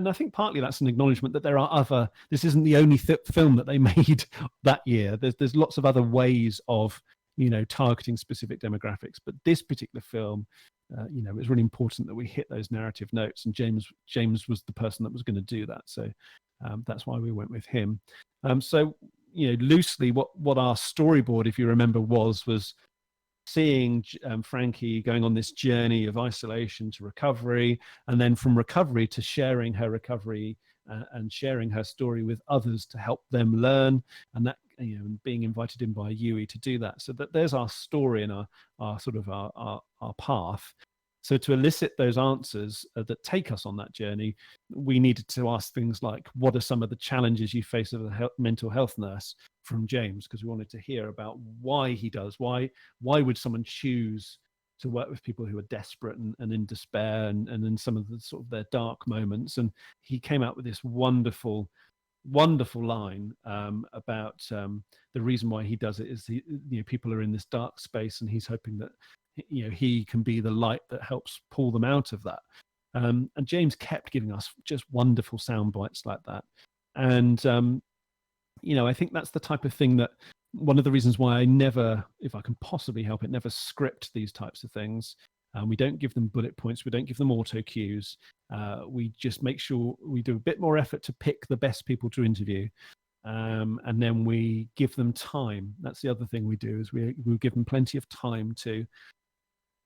I think partly that's an acknowledgement that there are this isn't the only film that they made that year. There's lots of other ways of targeting specific demographics, but this particular film, it was really important that we hit those narrative notes, and James was the person that was going to do that. So that's why we went with him. So loosely, what our storyboard, if you remember, was seeing Frankie going on this journey of isolation to recovery, and then from recovery to sharing her recovery and sharing her story with others to help them learn, and that being invited in by Yui to do that. So that there's our story and our sort of our path. So to elicit those answers that take us on that journey, we needed to ask things like, what are some of the challenges you face as a mental health nurse, from James, because we wanted to hear about why he does. Why would someone choose to work with people who are desperate and in despair and in some of the sort of their dark moments? And he came out with this wonderful line about the reason why he does it is people are in this dark space, and he's hoping that he can be the light that helps pull them out of that. And James kept giving us just wonderful sound bites like that. And I think that's the type of thing that one of the reasons why I never, if I can possibly help it, never script these types of things. We don't give them bullet points. We don't give them auto cues. We just make sure we do a bit more effort to pick the best people to interview. And then we give them time. That's the other thing we do, is we give them plenty of time to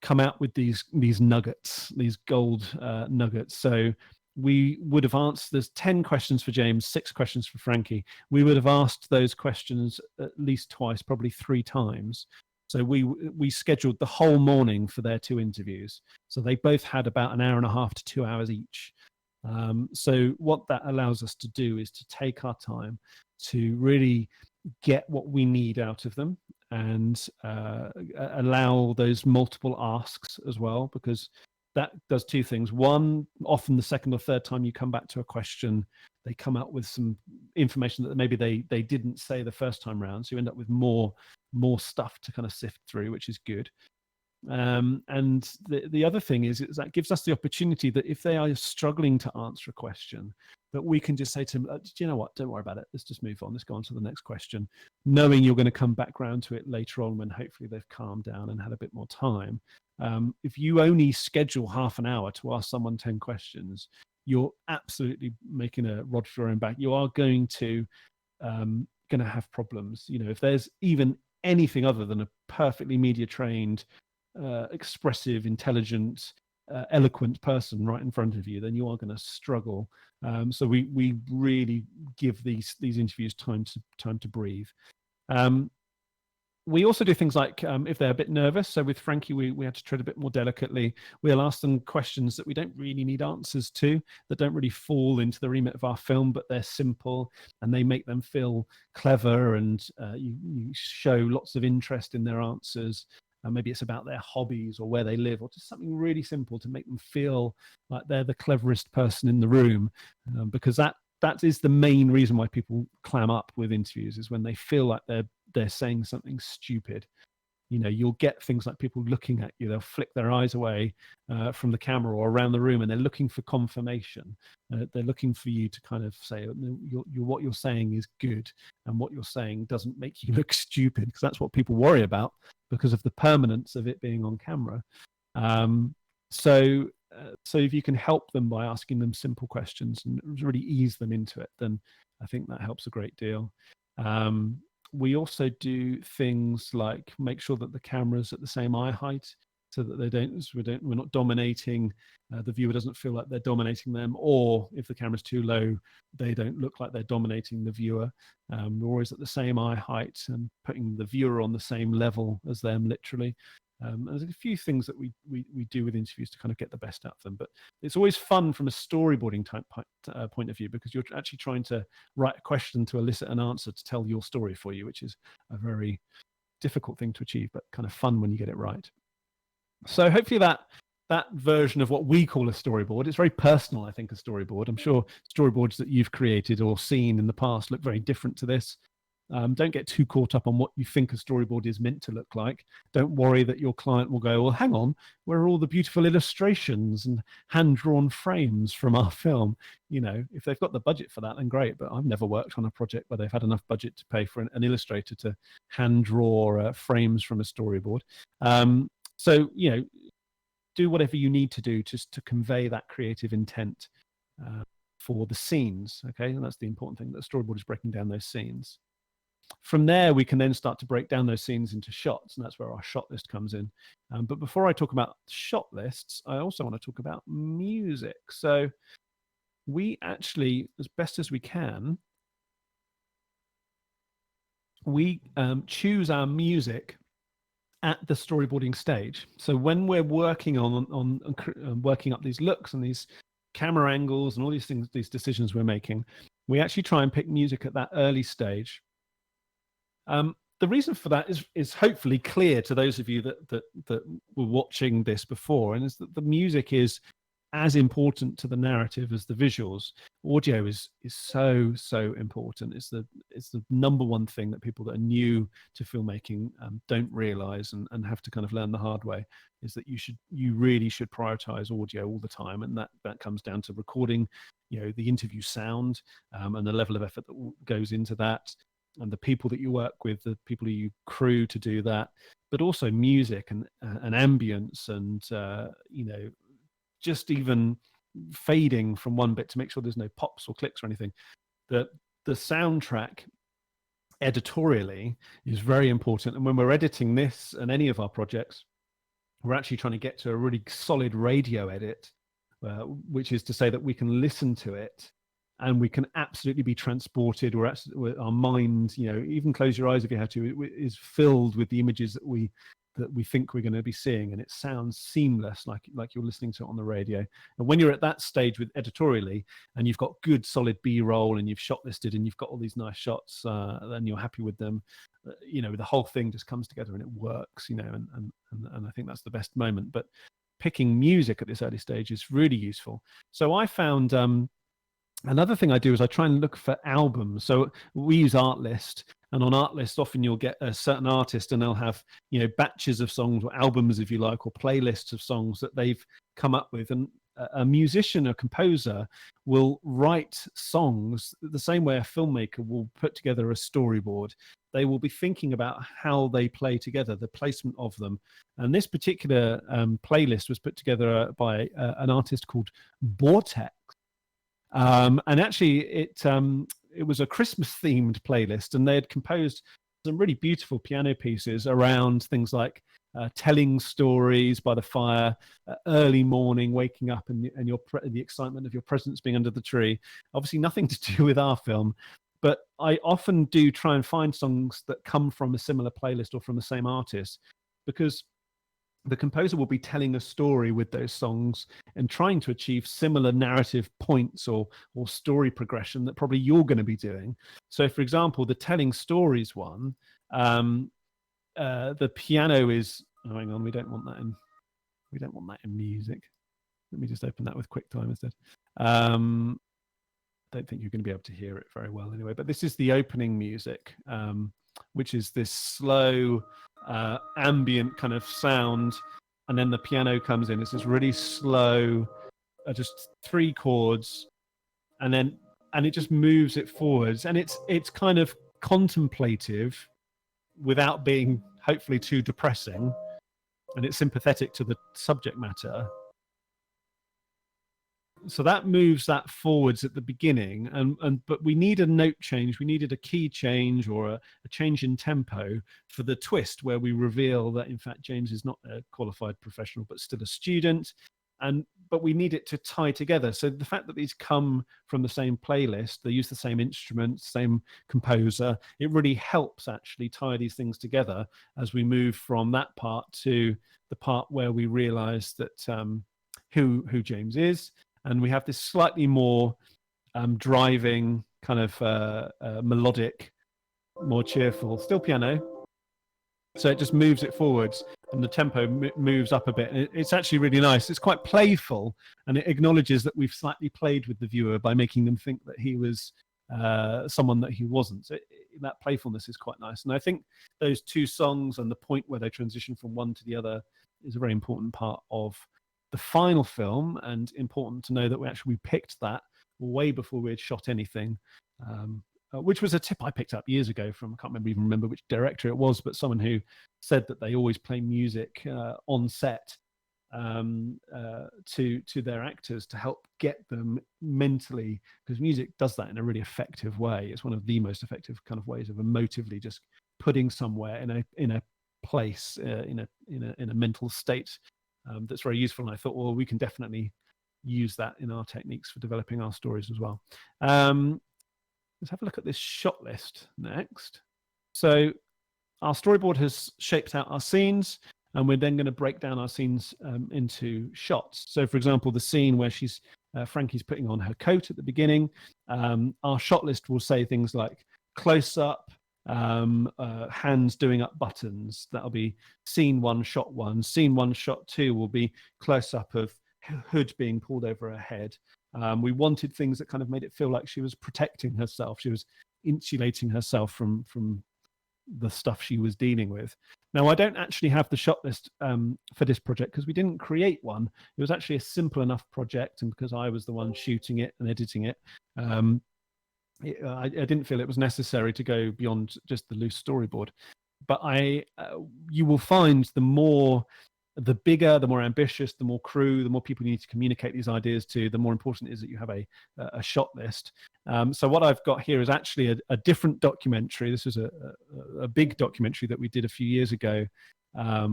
come out with these nuggets, these gold nuggets. So we would have answered, there's 10 questions for James, 6 questions for Frankie. We would have asked those questions at least twice, probably 3 times. So we scheduled the whole morning for their 2 interviews. So they both had about an hour and a half to 2 hours each. So what that allows us to do is to take our time to really get what we need out of them, and allow those multiple asks as well, because that does 2 things. One, often the second or third time you come back to a question, they come out with some information that maybe they didn't say the first time round. So you end up with more stuff to kind of sift through, which is good. And the other thing is that gives us the opportunity that if they are struggling to answer a question, that we can just say to them, do you know what, don't worry about it, let's just move on, let's go on to the next question, knowing you're going to come back round to it later on when hopefully they've calmed down and had a bit more time. If you only schedule half an hour to ask someone 10 questions, you're absolutely making a rod for your own back. You are going to have problems. If there's even anything other than a perfectly media trained, expressive, intelligent, eloquent person right in front of you, then you are going to struggle. So we really give these interviews time to breathe. We also do things like if they're a bit nervous. So with Frankie, we had to tread a bit more delicately. We'll ask them questions that we don't really need answers to, that don't really fall into the remit of our film, but they're simple and they make them feel clever, and you show lots of interest in their answers. Maybe it's about their hobbies or where they live, or just something really simple to make them feel like they're the cleverest person in the room, because that is the main reason why people clam up with interviews, is when they feel like they're saying something stupid. You'll get things like people looking at you, they'll flick their eyes away from the camera or around the room, and they're looking for confirmation. They're looking for you to kind of say, what you're saying is good, and what you're saying doesn't make you look stupid, because that's what people worry about because of the permanence of it being on camera. So if you can help them by asking them simple questions and really ease them into it, then I think that helps a great deal. We also do things like make sure that the camera's at the same eye height, so that we're not dominating. The viewer doesn't feel like they're dominating them, or if the camera's too low, they don't look like they're dominating the viewer. We're always at the same eye height and putting the viewer on the same level as them, literally. There's a few things that we do with interviews to kind of get the best out of them, but it's always fun from a storyboarding type point of view, because you're actually trying to write a question to elicit an answer to tell your story for you, which is a very difficult thing to achieve, but kind of fun when you get it right. So hopefully that version of what we call a storyboard, it's very personal, I think, a storyboard. I'm sure storyboards that you've created or seen in the past look very different to this. Don't get too caught up on what you think a storyboard is meant to look like. Don't worry that your client will go, well, hang on, where are all the beautiful illustrations and hand-drawn frames from our film? If they've got the budget for that, then great. But I've never worked on a project where they've had enough budget to pay for an illustrator to hand-draw frames from a storyboard. So do whatever you need to do just to convey that creative intent for the scenes. Okay, and that's the important thing, that the storyboard is breaking down those scenes. From there, we can then start to break down those scenes into shots, and that's where our shot list comes in. But before I talk about shot lists, I also want to talk about music. So we actually, as best as we can, we choose our music at the storyboarding stage. So when we're working on working up these looks and these camera angles and all these things, these decisions we're making, we actually try and pick music at that early stage. The reason for that is hopefully clear to those of you that were watching this before, and is that the music is as important to the narrative as the visuals. Audio is so important. It's the number one thing that people that are new to filmmaking don't realize and have to kind of learn the hard way, is that you really should prioritize audio all the time, and that comes down to recording, the interview sound, and the level of effort that goes into that, and the people that you work with, the people who you crew to do that, but also music and ambience and just even fading from one bit to make sure there's no pops or clicks or anything. The soundtrack editorially is very important, and when we're editing this and any of our projects, we're actually trying to get to a really solid radio edit, which is to say that we can listen to it and we can absolutely be transported. Our mind, even close your eyes if you have to, is filled with the images that we think we're going to be seeing, and it sounds seamless, like you're listening to it on the radio. And when you're at that stage with editorially, and you've got good solid B-roll, and you've shot listed, and you've got all these nice shots, and you're happy with them, the whole thing just comes together and it works, and I think that's the best moment. But picking music at this early stage is really useful. So I found another thing I do is I try and look for albums. So we use Artlist, and on Artlist, often you'll get a certain artist and they'll have, batches of songs or albums, if you like, or playlists of songs that they've come up with. And a musician, a composer will write songs the same way a filmmaker will put together a storyboard. They will be thinking about how they play together, the placement of them. And this particular playlist was put together by an artist called Vortex. And actually, it was a Christmas-themed playlist, and they had composed some really beautiful piano pieces around things like telling stories by the fire, early morning, waking up, and the excitement of your presence being under the tree. Obviously, nothing to do with our film, but I often do try and find songs that come from a similar playlist or from the same artist, because the composer will be telling a story with those songs and trying to achieve similar narrative points or story progression that probably you're going to be doing. So, for example, the telling stories one, the piano is. Oh, hang on, we don't want that in music. Let me just open that with QuickTime instead. Don't think you're going to be able to hear it very well anyway. But this is the opening music, which is this slow, ambient kind of sound, and then the piano comes in. It's this really slow, just 3 chords, and it just moves it forwards, and it's kind of contemplative without being hopefully too depressing, and it's sympathetic to the subject matter. So that moves that forwards at the beginning, but we need a note change. We needed a key change or a change in tempo for the twist, where we reveal that in fact James is not a qualified professional but still a student, but we need it to tie together. So the fact that these come from the same playlist, they use the same instruments, same composer, it really helps actually tie these things together as we move from that part to the part where we realize that who James is. And we have this slightly more driving, kind of melodic, more cheerful, still piano. So it just moves it forwards, and the tempo moves up a bit. And it's actually really nice. It's quite playful, and it acknowledges that we've slightly played with the viewer by making them think that he was someone that he wasn't. So that playfulness is quite nice. And I think those 2 songs and the point where they transition from one to the other is a very important part of the final film, and important to know that we picked that way before we had shot anything, which was a tip I picked up years ago from, I can't even remember which director it was, but someone who said that they always play music on set to their actors to help get them mentally, because music does that in a really effective way. It's one of the most effective kind of ways of emotively just putting somewhere in a place, in a mental state. That's very useful, and I thought, well, we can definitely use that in our techniques for developing our stories as well. Let's have a look at this shot list next. So our storyboard has shaped out our scenes, and we're then going to break down our scenes into shots. So, for example, the scene where Frankie's putting on her coat at the beginning, our shot list will say things like close up, hands doing up buttons. That'll be scene 1, shot 1. Scene 1, shot 2 will be close up of hood being pulled over her head. We wanted things that kind of made it feel like she was protecting herself. She was insulating herself from the stuff she was dealing with. Now, I don't actually have the shot list for this project because we didn't create one. It was actually a simple enough project, and because I was the one shooting it and editing it, I didn't feel it was necessary to go beyond just the loose storyboard. But you will find the bigger, the more ambitious, the more crew, the more people you need to communicate these ideas to, the more important it is that you have a shot list. So what I've got here is actually a different documentary. This is a big documentary that we did a few years ago,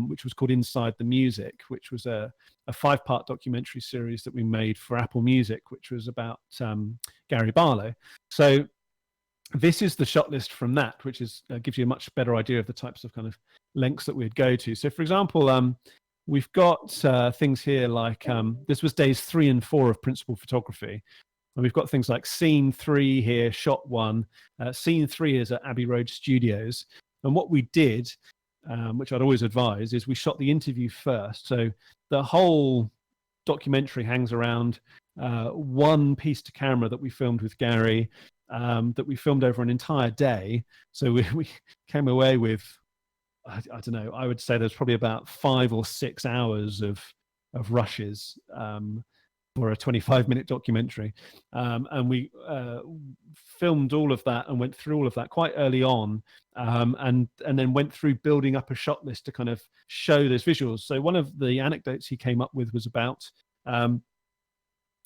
which was called Inside the Music, which was a 5-part documentary series that we made for Apple Music, which was about Gary Barlow. So this is the shot list from that, which gives you a much better idea of the types of kind of lengths that we'd go to. So, for example, we've got things here like this was days 3 and 4 of principal photography. And we've got things like scene 3 here, shot 1. Scene 3 is at Abbey Road Studios. And what we did, which I'd always advise, is we shot the interview first. So the whole documentary hangs around one piece to camera that we filmed with Gary, that we filmed over an entire day. So we came away with, I don't know, I would say there's probably about 5 or 6 hours of rushes for a 25-minute documentary. And we filmed all of that and went through all of that quite early on, and then went through building up a shot list to kind of show those visuals. So one of the anecdotes he came up with was about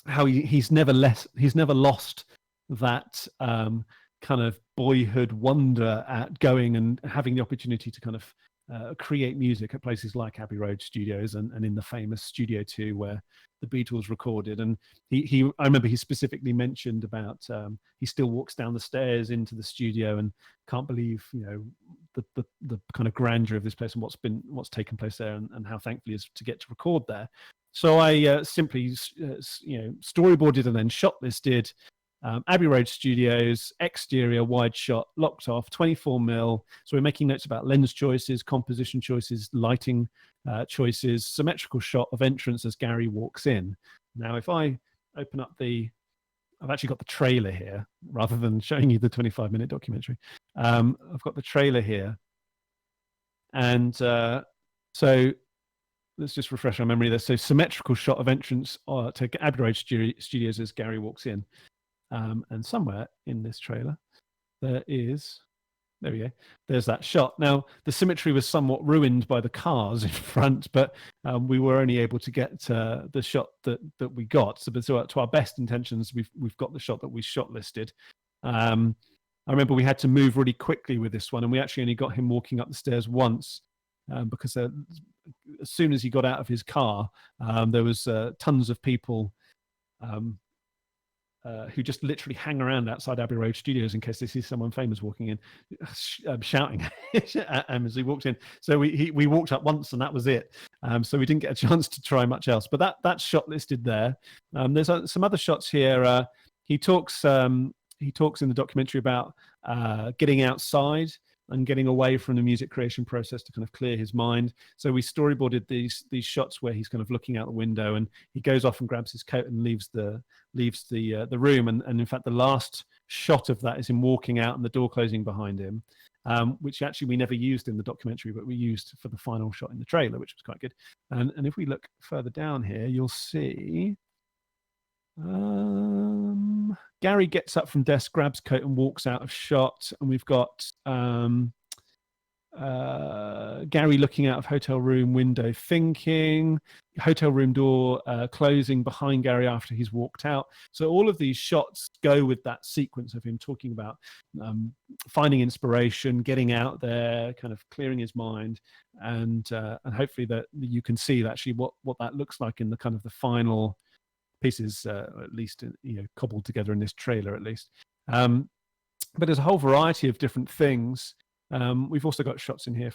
how he's never lost that kind of boyhood wonder at going and having the opportunity to kind of create music at places like Abbey Road Studios and in the famous Studio 2 where the Beatles recorded. And I remember he specifically mentioned about he still walks down the stairs into the studio and can't believe, you know, the kind of grandeur of this place and what's taken place there, and how thankful he is to get to record there. So I simply storyboarded and then shot listed Abbey Road Studios, exterior, wide shot, locked off, 24mm. So we're making notes about lens choices, composition choices, lighting choices, symmetrical shot of entrance as Gary walks in. Now, if I open up I've actually got the trailer here rather than showing you the 25-minute documentary. I've got the trailer here. And so let's just refresh our memory there. So symmetrical shot of entrance to Abbey Road Studios as Gary walks in. And somewhere in this trailer, there we go. There's that shot. Now, the symmetry was somewhat ruined by the cars in front, but we were only able to get the shot that we got. So to our best intentions, we've got the shot that we shot listed. I remember we had to move really quickly with this one, and we actually only got him walking up the stairs once because as soon as he got out of his car, there was tons of people who just literally hang around outside Abbey Road Studios in case they see someone famous walking in, shouting at him as he walked in. So we walked up once and that was it. So we didn't get a chance to try much else. But that's shot listed there. There's some other shots here. He talks in the documentary about getting outside and getting away from the music creation process to kind of clear his mind. So we storyboarded these shots where he's kind of looking out the window and he goes off and grabs his coat and leaves the room. And in fact, the last shot of that is him walking out and the door closing behind him, which actually we never used in the documentary, but we used for the final shot in the trailer, which was quite good. And if we look further down here, you'll see Gary gets up from desk, grabs coat and walks out of shot, and we've got Gary looking out of hotel room window thinking, hotel room door closing behind Gary after he's walked out. So all of these shots go with that sequence of him talking about finding inspiration, getting out there, kind of clearing his mind, and hopefully that you can see actually what that looks like in the kind of the final pieces, at least cobbled together in this trailer at least. But there's a whole variety of different things. We've also got shots in here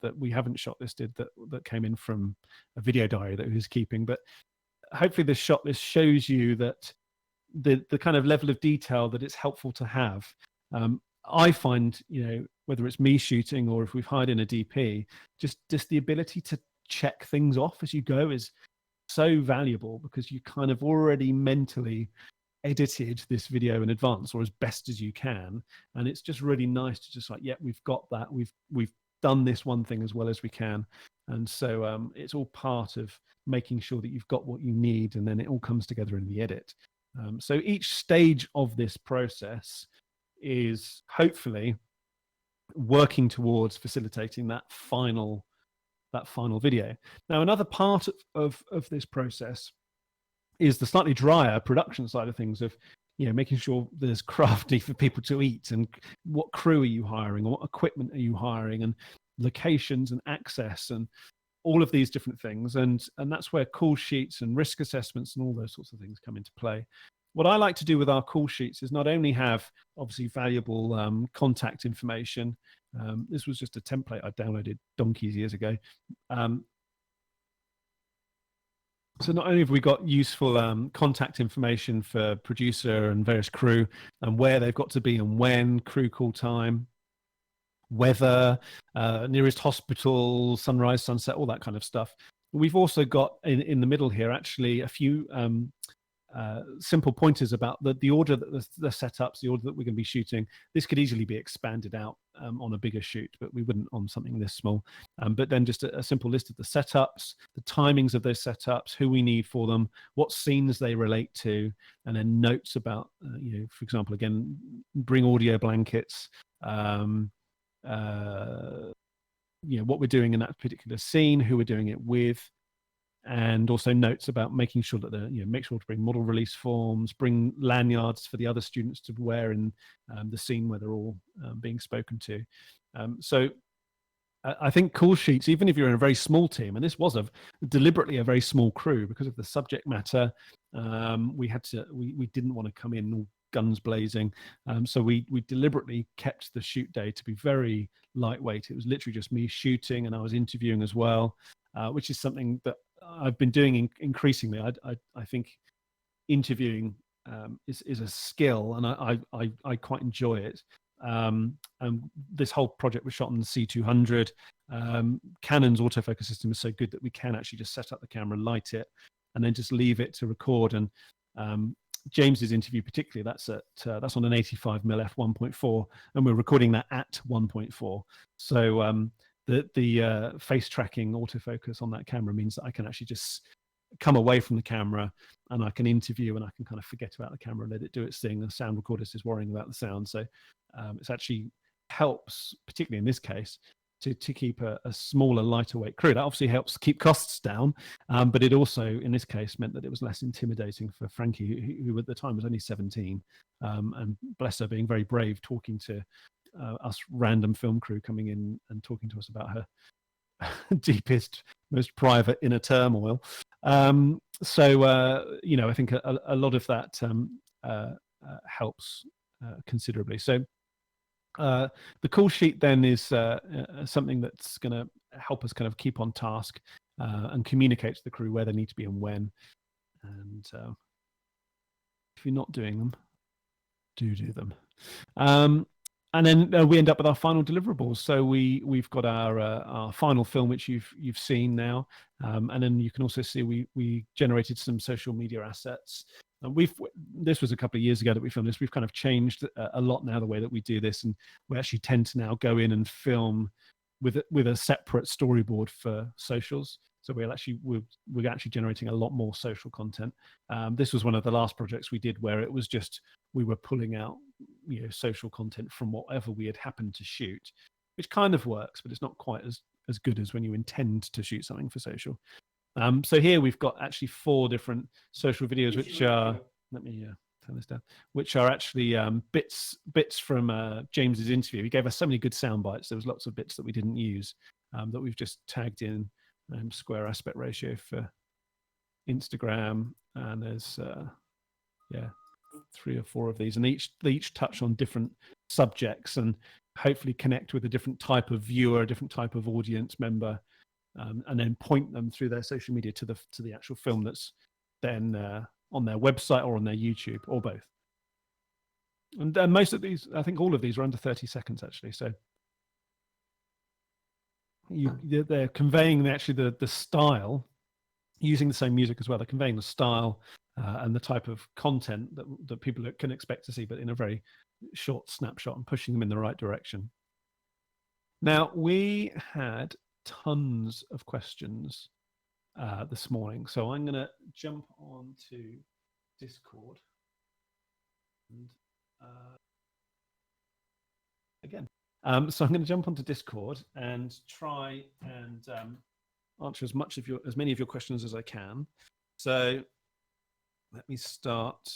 that we haven't shot listed that came in from a video diary that he was keeping. But hopefully this shot list shows you that the kind of level of detail that it's helpful to have. I find, whether it's me shooting or if we've hired in a DP, just the ability to check things off as you go is so valuable, because you kind of already mentally edited this video in advance or as best as you can, and it's just really nice to just we've got that, we've done this one thing as well as we can. And so it's all part of making sure that you've got what you need, and then it all comes together in the edit. So each stage of this process is hopefully working towards facilitating that final video. Now, another part of this process is the slightly drier production side of things, of making sure there's crafty for people to eat, and what crew are you hiring, or what equipment are you hiring, and locations and access, and all of these different things. And that's where call sheets and risk assessments and all those sorts of things come into play. What I like to do with our call sheets is not only have obviously valuable contact information. This was just a template I downloaded donkeys years ago. So not only have we got useful contact information for producer and various crew, and where they've got to be and when, crew call time, weather, nearest hospital, sunrise, sunset, all that kind of stuff. We've also got in the middle here actually a few simple pointers about the order that the setups, the order that we're going to be shooting. This could easily be expanded out on a bigger shoot, but we wouldn't on something this small. But then just a simple list of the setups, the timings of those setups, who we need for them, what scenes they relate to, and then notes about, for example, again, bring audio blankets, what we're doing in that particular scene, who we're doing it with. and also notes about making sure that make sure to bring model release forms, bring lanyards for the other students to wear in the scene where they're all being spoken to. So I think call sheets, even if you're in a very small team, and this was deliberately a very small crew because of the subject matter, we didn't want to come in all guns blazing, so we deliberately kept the shoot day to be very lightweight. It was literally just me shooting, and I was interviewing as well, which is something that I've been doing increasingly. I think interviewing is a skill, and I quite enjoy it. And this whole project was shot on the C200. Canon's autofocus system is so good that we can actually just set up the camera, light it, and then just leave it to record. And James's interview particularly, that's on an 85mm f1.4, and we're recording that at 1.4. So the face tracking autofocus on that camera means that I can actually just come away from the camera and I can interview, and I can kind of forget about the camera and let it do its thing. The sound recordist is worrying about the sound, so it's actually helps, particularly in this case, to keep a smaller, lighter weight crew. That obviously helps keep costs down, but it also, in this case, meant that it was less intimidating for Frankie, who at the time was only 17, and bless her, being very brave, talking to us random film crew coming in and talking to us about her deepest, most private inner turmoil. So I think a lot of that helps considerably. So the call sheet then is something that's going to help us kind of keep on task and communicate to the crew where they need to be and when. And if you're not doing them, do them. And then we end up with our final deliverables. So we've got our final film, which you've seen now, and then you can also see we generated some social media assets. And this was a couple of years ago that we filmed this. We've kind of changed a lot now the way that we do this, and we actually tend to now go in and film with a separate storyboard for socials. So we're actually generating a lot more social content. This was one of the last projects we did where it was just we were pulling out social content from whatever we had happened to shoot, which kind of works, but it's not quite as good as when you intend to shoot something for social. So here we've got actually 4 different social videos, which are, let me turn this down, which are actually bits from James's interview. He gave us so many good sound bites. There was lots of bits that we didn't use that we've just tagged in square aspect ratio for Instagram. And there's 3 or 4 of these, and each touch on different subjects and hopefully connect with a different type of viewer, a different type of audience member. And then point them through their social media to the actual film that's then on their website or on their YouTube, or both. And most of these, I think all of these are under 30 seconds actually. So they're conveying actually the style, using the same music as well. They're conveying the style and the type of content that people can expect to see, but in a very short snapshot, and pushing them in the right direction. Now, we had tons of questions this morning, so I'm going to jump on to Discord and again. So I'm going to jump onto Discord and try and answer as many of your questions as I can. So let me start.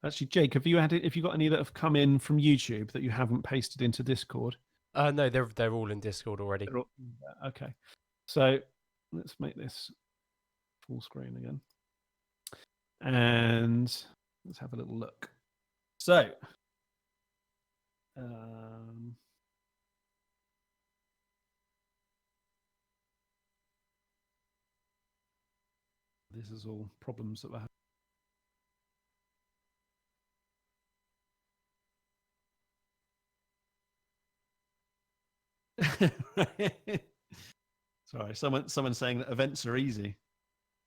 Actually, Jake, have you got any that have come in from YouTube that you haven't pasted into Discord? No, they're all in Discord already. Okay, so let's make this full screen again, and let's have a little look. So, this is all problems that we're having. Sorry, someone saying that events are easy.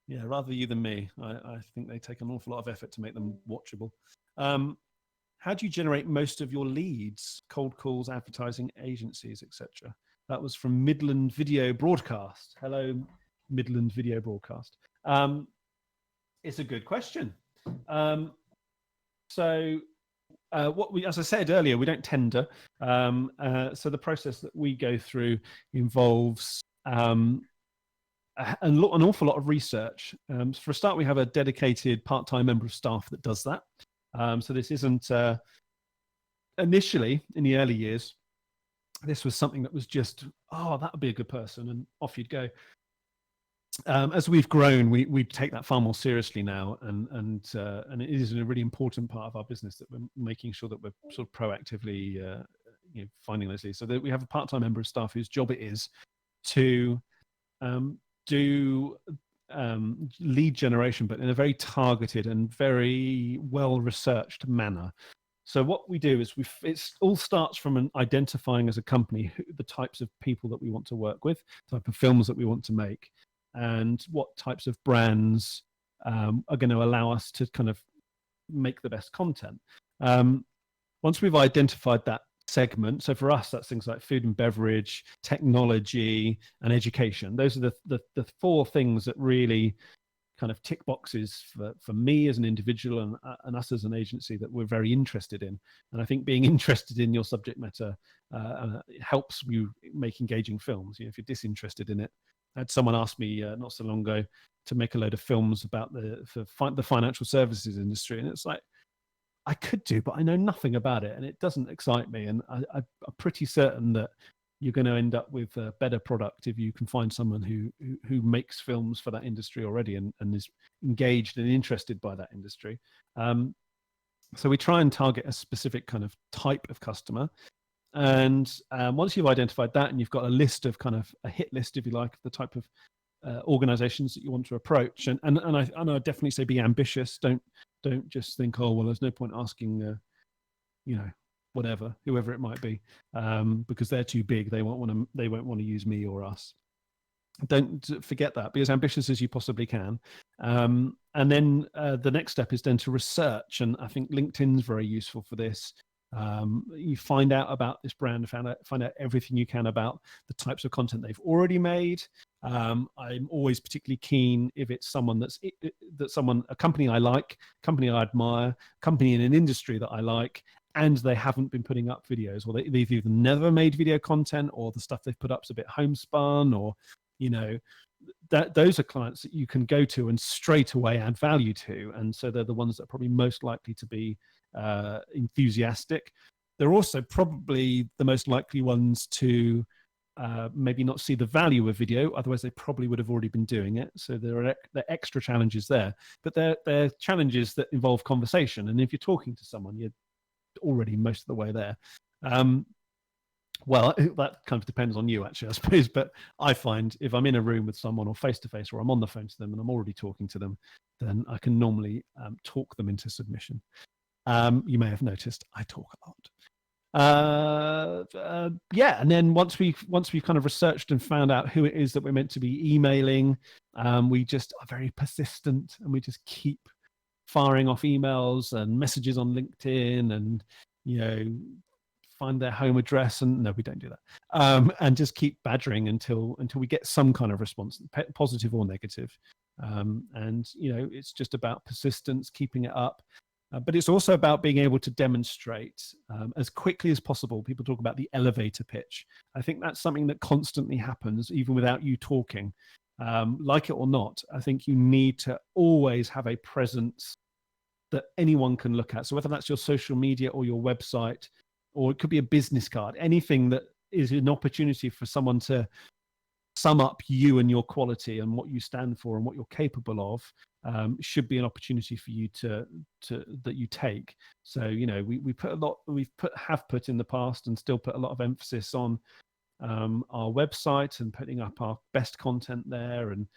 Yeah, rather you than me. I think they take an awful lot of effort to make them watchable. How do you generate most of your leads? Cold calls, advertising agencies, etc. That was from Midland Video Broadcast. Hello, Midland Video Broadcast. It's a good question. So as I said earlier, we don't tender. So the process that we go through involves an awful lot of research. So for a start, we have a dedicated part-time member of staff that does that. So this isn't initially in the early years. This was something that was just, oh, that would be a good person, and off you'd go. As we've grown, we take that far more seriously now, and it is a really important part of our business that we're making sure that we're sort of proactively finding those leads. So that we have a part-time member of staff whose job it is to do lead generation, but in a very targeted and very well-researched manner. So what we do is it all starts from identifying as a company the types of people that we want to work with, type of films that we want to make, and what types of brands are going to allow us to kind of make the best content. Once we've identified that segment, so for us, that's things like food and beverage, technology, and education. Those are the four things that really kind of tick boxes for me as an individual and us as an agency that we're very interested in. And I think being interested in your subject matter helps you make engaging films. If you're disinterested in it, I had someone ask me not so long ago to make a load of films about the financial services industry, and it's like, I could do, but I know nothing about it, and it doesn't excite me. And I'm pretty certain that you're going to end up with a better product if you can find someone who makes films for that industry already and is engaged and interested by that industry. So we try and target a specific kind of type of customer. And once you've identified that and you've got a list of kind of a hit list, if you like, of the type of organizations that you want to approach, and I definitely say be ambitious. Don't just think, oh well, there's no point asking whoever it might be, because they're too big. They won't want to use me or us. Don't forget that. Be as ambitious as you possibly can. And then the next step is then to research, and I think LinkedIn's very useful for this. You find out about this brand, find out everything you can about the types of content they've already made. I'm always particularly keen if it's someone a company I like, company I admire, company in an industry that I like, and they haven't been putting up videos, or they've either never made video content, or the stuff they've put up is a bit homespun, or those are clients that you can go to and straight away add value to. And so they're the ones that are probably most likely to be enthusiastic. They're also probably the most likely ones to maybe not see the value of video, otherwise they probably would have already been doing it. So there are extra challenges there, but they're challenges that involve conversation. And if you're talking to someone, you're already most of the way there. Well, that kind of depends on you, actually, I suppose. But I find if I'm in a room with someone or face to face, or I'm on the phone to them and I'm already talking to them, then I can normally talk them into submission. You may have noticed I talk a lot. And then once we've kind of researched and found out who it is that we're meant to be emailing, we just are very persistent, and we just keep firing off emails and messages on LinkedIn, and find their home address, and no, we don't do that, and just keep badgering until we get some kind of response, positive or negative. And it's just about persistence, keeping it up. But it's also about being able to demonstrate as quickly as possible. People talk about the elevator pitch. I think that's something that constantly happens, even without you talking. Like it or not, I think you need to always have a presence that anyone can look at. So whether that's your social media or your website, or it could be a business card, anything that is an opportunity for someone to sum up you and your quality and what you stand for and what you're capable of, should be an opportunity for you that you take. So have put in the past and still put a lot of emphasis on our website and putting up our best content there, and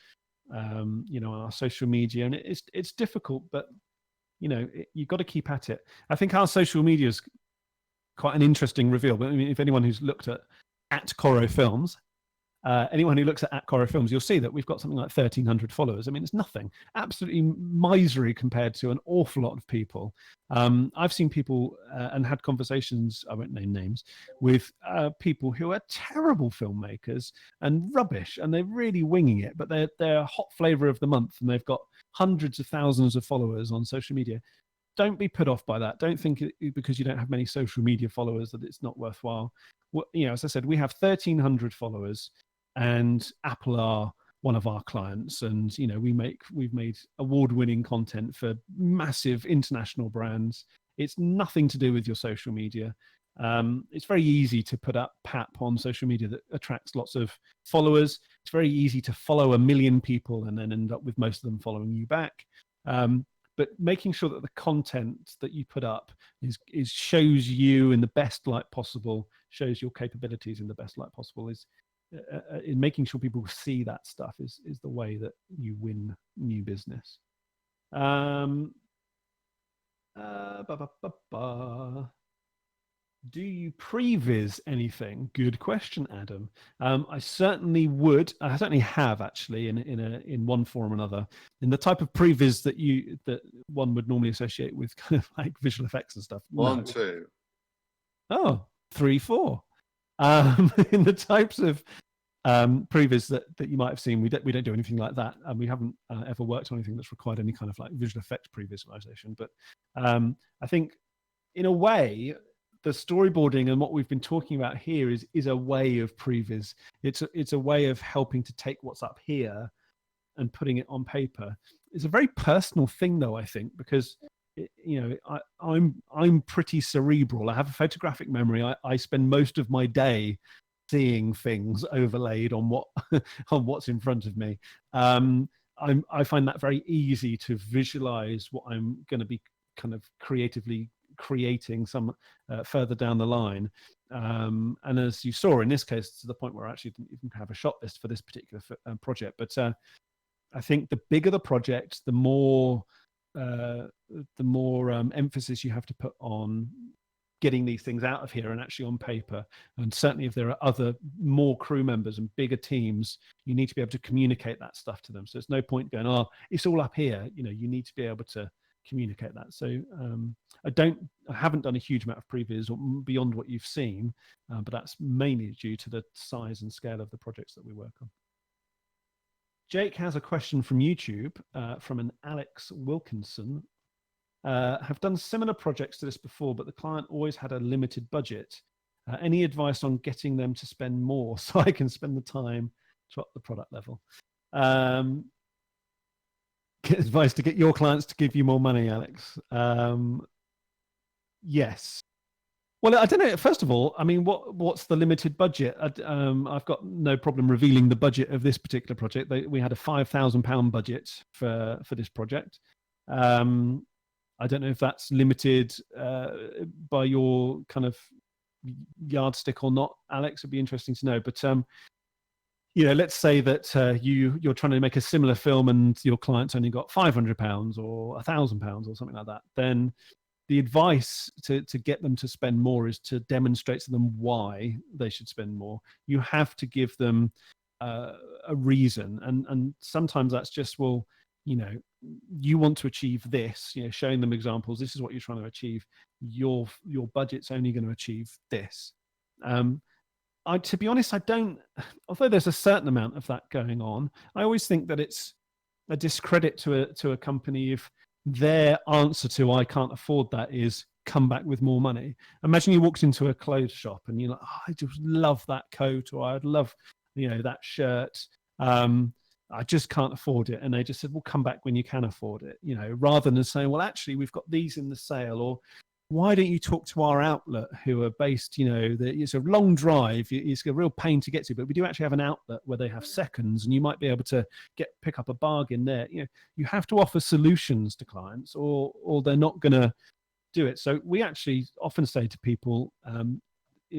our social media. And it's difficult, but you've got to keep at it. I think our social media is quite an interesting reveal. But I mean, if anyone who's looked at Coro Films, you'll see that we've got something like 1,300 followers. I mean, it's nothing, absolutely misery compared to an awful lot of people. I've seen people and had conversations, I won't name names, with people who are terrible filmmakers and rubbish, and they're really winging it, but they're a hot flavor of the month, and they've got hundreds of thousands of followers on social media. don't be put off by that. Don't think because you don't have many social media followers that it's not worthwhile. As I said, we have 1,300 followers, and Apple are one of our clients, and we've made award-winning content for massive international brands. It's nothing to do with your social media. It's very easy to put up pap on social media that attracts lots of followers. It's very easy to follow 1 million people and then end up with most of them following you back. But making sure that the content that you put up is shows you in the best light possible, shows your capabilities in the best light possible, is in making sure people see that stuff is the way that you win new business. Do you previs anything? Good question, Adam. I certainly would. I certainly have, actually, in one form or another. In the type of previs that one would normally associate with kind of like visual effects and stuff. 1, 2. Oh, 3, 4. In the types of previs that you might have seen, we don't do anything like that, and we haven't ever worked on anything that's required any kind of like visual effect pre-visualization. But I think, in a way, the storyboarding and what we've been talking about here is a way of previs. It's a way of helping to take what's up here and putting it on paper. It's a very personal thing, though, I think, because I'm pretty cerebral. I have a photographic memory. I spend most of my day seeing things overlaid on what's in front of me. I find that very easy to visualize what I'm going to be kind of creatively creating some further down the line. And as you saw in this case, to the point where I actually didn't even have a shot list for this particular project. But I think the bigger the project, the more emphasis you have to put on getting these things out of here and actually on paper. And certainly if there are other more crew members and bigger teams, you need to be able to communicate that stuff to them. So there's no point going, oh, it's all up here. You need to be able to communicate that. So I haven't done a huge amount of previs beyond what you've seen, but that's mainly due to the size and scale of the projects that we work on. Jake has a question from YouTube from an Alex Wilkinson. Have done similar projects to this before, but the client always had a limited budget. Any advice on getting them to spend more so I can spend the time to up the product level? Get advice to get your clients to give you more money, Alex. Yes. Well, I don't know. First of all, I mean, what's the limited budget? I've got no problem revealing the budget of this particular project. We had a £5,000 budget for this project. I don't know if that's limited by your kind of yardstick or not, Alex. It'd be interesting to know. But let's say that you're trying to make a similar film and your client's only got £500 or £1,000 or something like that. Then the advice to get them to spend more is to demonstrate to them why they should spend more. You have to give them a reason, and sometimes that's just, well, you want to achieve this, showing them examples. This is what you're trying to achieve. Your budget's only going to achieve this. To be honest, although there's a certain amount of that going on, I always think that it's a discredit to a company if their answer to I can't afford that is come back with more money. Imagine you walked into a clothes shop and you're like, oh, I just love that coat, or I'd love that shirt. I just can't afford it. And they just said, well, come back when you can afford it, rather than saying, well, actually, we've got these in the sale, or why don't you talk to our outlet who are based, it's a long drive, it's a real pain to get to, but we do actually have an outlet where they have seconds and you might be able to pick up a bargain there. You have to offer solutions to clients or they're not going to do it. So we actually often say to people,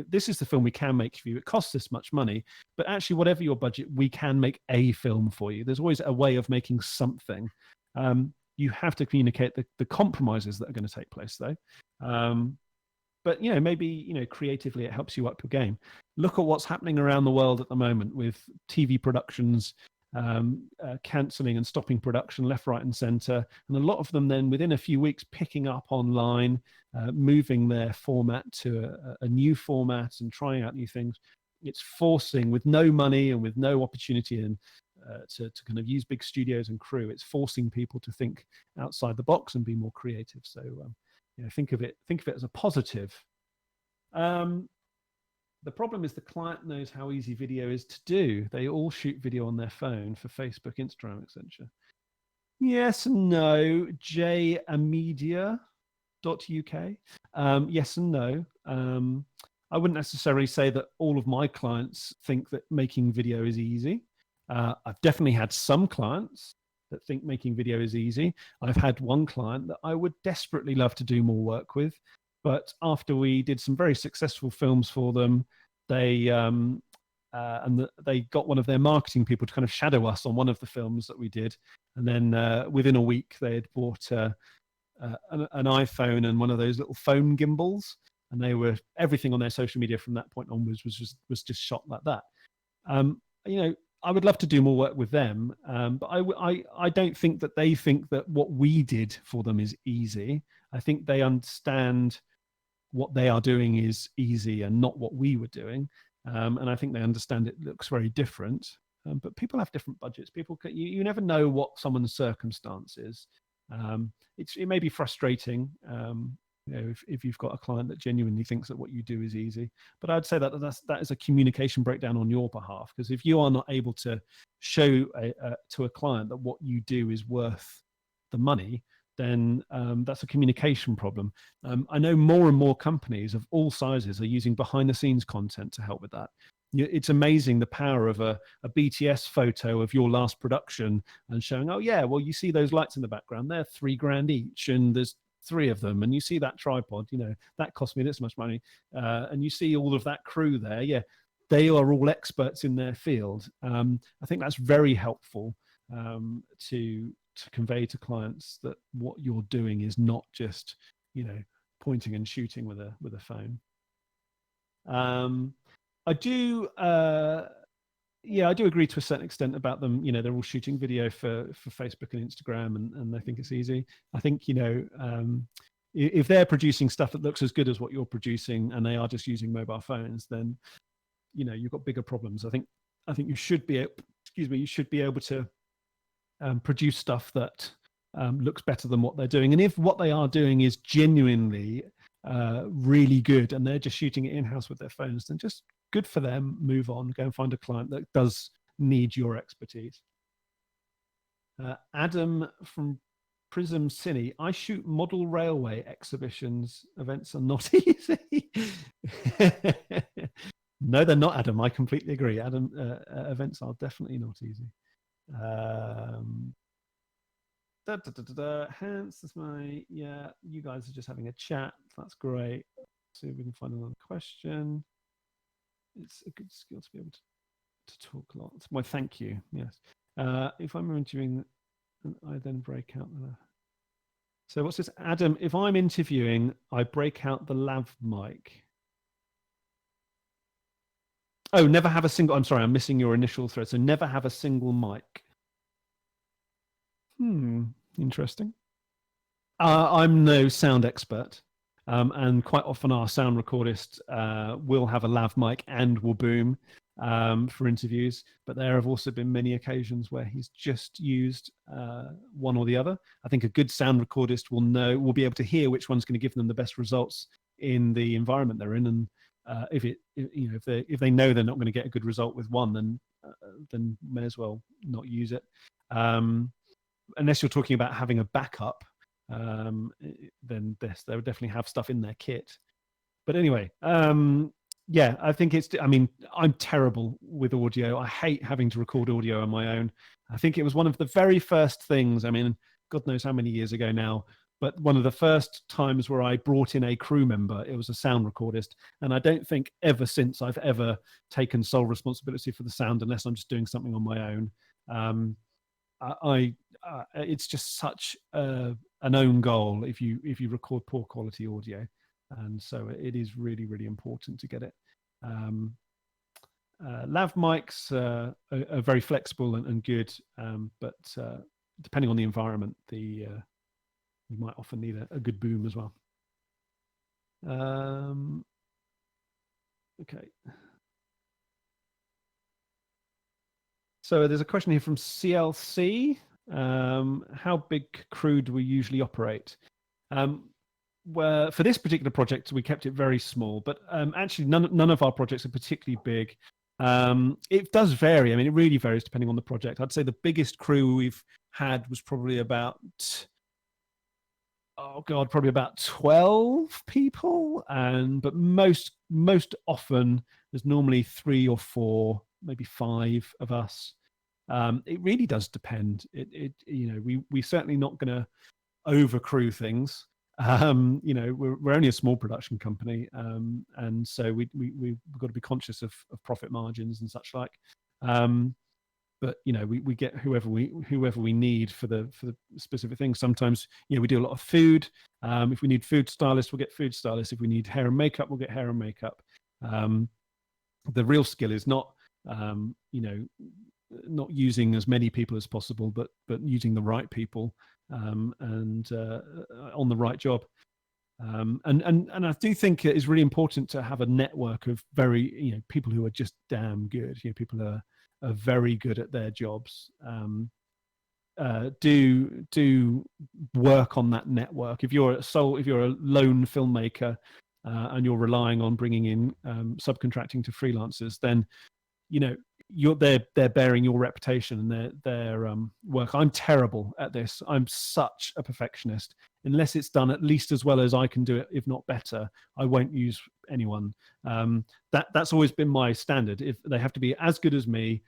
this is the film we can make for you. It costs this much money, but actually whatever your budget, we can make a film for you. There's always a way of making something. You have to communicate the compromises that are going to take place, though. But maybe creatively it helps you up your game. Look at what's happening around the world at the moment with TV productions cancelling and stopping production left, right, and centre, and a lot of them then within a few weeks picking up online, moving their format to a new format and trying out new things. It's forcing, with no money and with no opportunity and to kind of use big studios and crew. It's forcing people to think outside the box and be more creative. So think of it as a positive. The problem is the client knows how easy video is to do. They all shoot video on their phone for Facebook, Instagram, etc. Yes and no. jamedia.uk. Yes and no. I wouldn't necessarily say that all of my clients think that making video is easy. I've definitely had some clients that think making video is easy. I've had one client that I would desperately love to do more work with, but after we did some very successful films for them, they they got one of their marketing people to kind of shadow us on one of the films that we did, and then within a week they had bought an iPhone and one of those little phone gimbals, and they were everything on their social media from that point onwards was just shot like that. I would love to do more work with them, but I don't think that they think that what we did for them is easy. I think they understand what they are doing is easy and not what we were doing, and I think they understand it looks very different. But people have different budgets. You never know what someone's circumstance is. It may be frustrating. If you've got a client that genuinely thinks that what you do is easy, but I'd say that is a communication breakdown on your behalf, because if you are not able to show to a client that what you do is worth the money, then that's a communication problem. I know more and more companies of all sizes are using behind the scenes content to help with that. It's amazing the power of a BTS photo of your last production and showing, oh yeah, well, you see those lights in the background, they're $3,000 each, and there's 3 of them, and you see that tripod, that cost me this much money, and you see all of that crew there. Yeah, they are all experts in their field. I think that's very helpful to convey to clients that what you're doing is not just pointing and shooting with a phone. I do agree to a certain extent about them. They're all shooting video for Facebook and Instagram, and they think it's easy. I think, if they're producing stuff that looks as good as what you're producing and they are just using mobile phones, then, you've got bigger problems. I think you should be able to produce stuff that looks better than what they're doing. And if what they are doing is genuinely really good and they're just shooting it in-house with their phones, then just good for them, move on, go and find a client that does need your expertise. Adam from Prism Cine, I shoot model railway exhibitions. Events are not easy. No, they're not, Adam. I completely agree. Adam, events are definitely not easy. Hence, that's you guys are just having a chat. That's great. Let's see if we can find another question. It's a good skill to be able to talk a lot. Well, thank you. Yes. If I'm interviewing, I then break out the. So what's this, Adam? If I'm interviewing, I break out the lav mic. Oh, never have a single. I'm sorry, I'm missing your initial thread. So never have a single mic. Interesting. I'm no sound expert. And quite often our sound recordist will have a lav mic and will boom for interviews. But there have also been many occasions where he's just used one or the other. I think a good sound recordist will be able to hear which one's going to give them the best results in the environment they're in. And if they know they're not going to get a good result with one, then may as well not use it. Unless you're talking about having a backup. Then they would definitely have stuff in their kit. But anyway, I think I'm terrible with audio. I hate having to record audio on my own. I think it was one of the very first things, God knows how many years ago now, but one of the first times where I brought in a crew member, it was a sound recordist. And I don't think ever since I've ever taken sole responsibility for the sound unless I'm just doing something on my own. It's just such an own goal if you record poor quality audio, and so it is really, really important to get it. Lav mics are very flexible and good, but depending on the environment, you might often need a good boom as well. Okay. So there's a question here from CLC. How big crew do we usually operate? Well, for this particular project, we kept it very small, but actually none of our projects are particularly big. It does vary. I mean, it really varies depending on the project. I'd say the biggest crew we've had was probably about, probably about 12 people. But most often there's normally 3 or 4, maybe 5 of us. It really does depend. We're certainly not going to overcrew things. We're only a small production company, and so we've got to be conscious of profit margins and such like. But we get whoever we need for the specific things. Sometimes we do a lot of food. If we need food stylists, we'll get food stylists. If we need hair and makeup, we'll get hair and makeup. The real skill is not not using as many people as possible, but using the right people and on the right job. And I do think it is really important to have a network of very people who are just damn good. People who are very good at their jobs. Do work on that network. If you're a lone filmmaker and you're relying on bringing in subcontracting to freelancers, then they're bearing your reputation and their work. I'm terrible at this. I'm such a perfectionist. Unless it's done at least as well as I can do it, if not better, I won't use anyone. That's always been my standard. If they have to be as good as me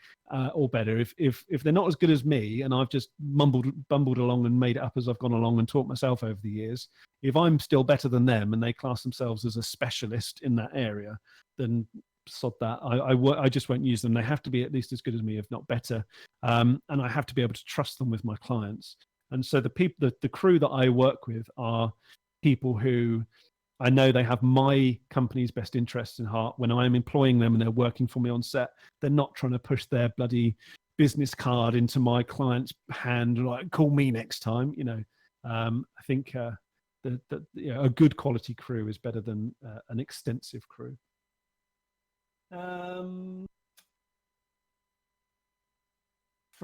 or better. If they're not as good as me and I've just bumbled along and made it up as I've gone along and taught myself over the years, if I'm still better than them and they class themselves as a specialist in that area, then sod that. I just won't use them. They have to be at least as good as me, if not better. And I have to be able to trust them with my clients. And so the crew that I work with are people who I know they have my company's best interests in heart. When I'm employing them and they're working for me on set, they're not trying to push their bloody business card into my client's hand, like, call me next time. I think a good quality crew is better than an extensive crew. For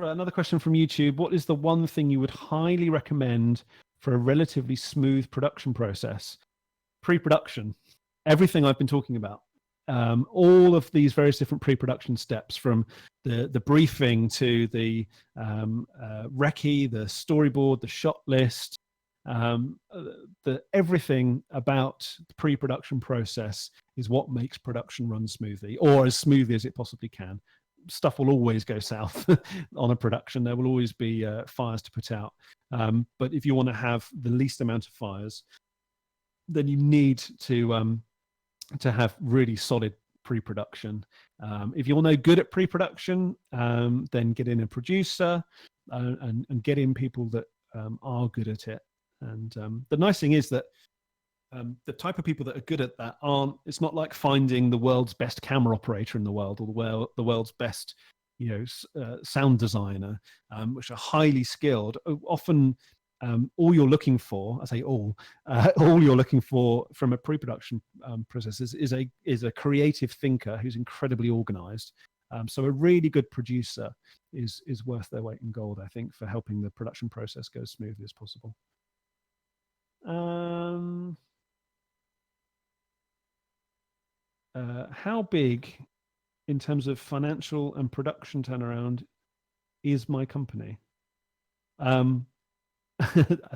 another question from YouTube, what is the one thing you would highly recommend for a relatively smooth production process? Pre-production. Everything I've been talking about. All of these various different pre-production steps, from the briefing to the recce, the storyboard, the shot list, everything about the pre-production process is what makes production run smoothly, or as smoothly as it possibly can. Stuff will always go south on a production. There will always be fires to put out. But if you want to have the least amount of fires, then you need to have really solid pre-production. If you're no good at pre-production, then get in a producer and get in people that are good at it. And the nice thing is that the type of people that are good at that it's not like finding the world's best camera operator in the world, or the world's best sound designer, which are highly skilled. Often all you're looking for, I say all you're looking for from a pre-production process is a creative thinker who's incredibly organized. So a really good producer is worth their weight in gold, I think, for helping the production process go as smoothly as possible. How big, in terms of financial and production turnaround, is my company? I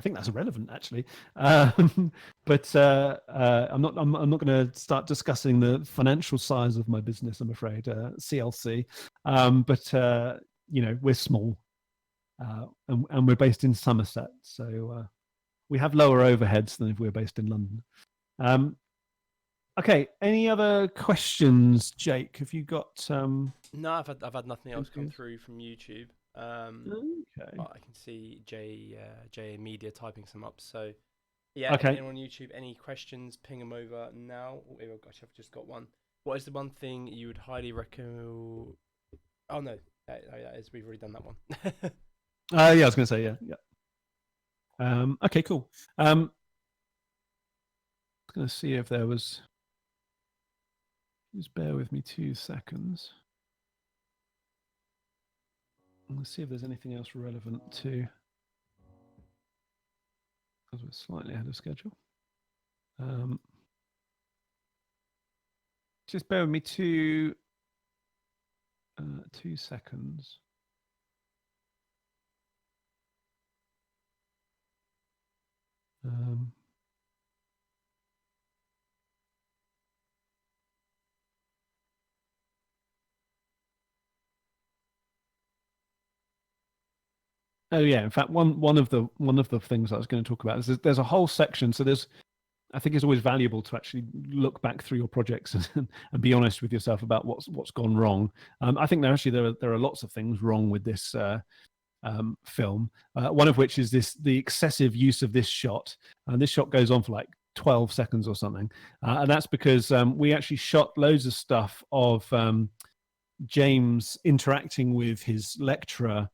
think that's irrelevant, actually. But I'm not going to start discussing the financial size of my business, I'm afraid. CLC, but we're small, and we're based in Somerset, so we have lower overheads than if we were based in London. Okay, any other questions, Jake? Have you got? No, I've had nothing else come through from YouTube. Okay. But I can see JA Media typing some up. So yeah, okay. If anyone on YouTube, any questions, ping them over now. Oh gosh, I've just got one. What is the one thing you would highly recommend? Oh no, that is, we've already done that one. Yeah, I was going to say yeah. Okay, cool. I was going to see if there was. Just bear with me 2 seconds. Let's see if there's anything else relevant to, because we're slightly ahead of schedule. Just bear with me 2 seconds. Oh yeah, in fact, one of the things I was going to talk about is there's a whole section. So I think it's always valuable to actually look back through your projects and be honest with yourself about what's gone wrong. I think there are lots of things wrong with this film. One of which is the excessive use of this shot. This shot goes on for like 12 seconds or something, and that's because we actually shot loads of stuff of James interacting with his lecturer,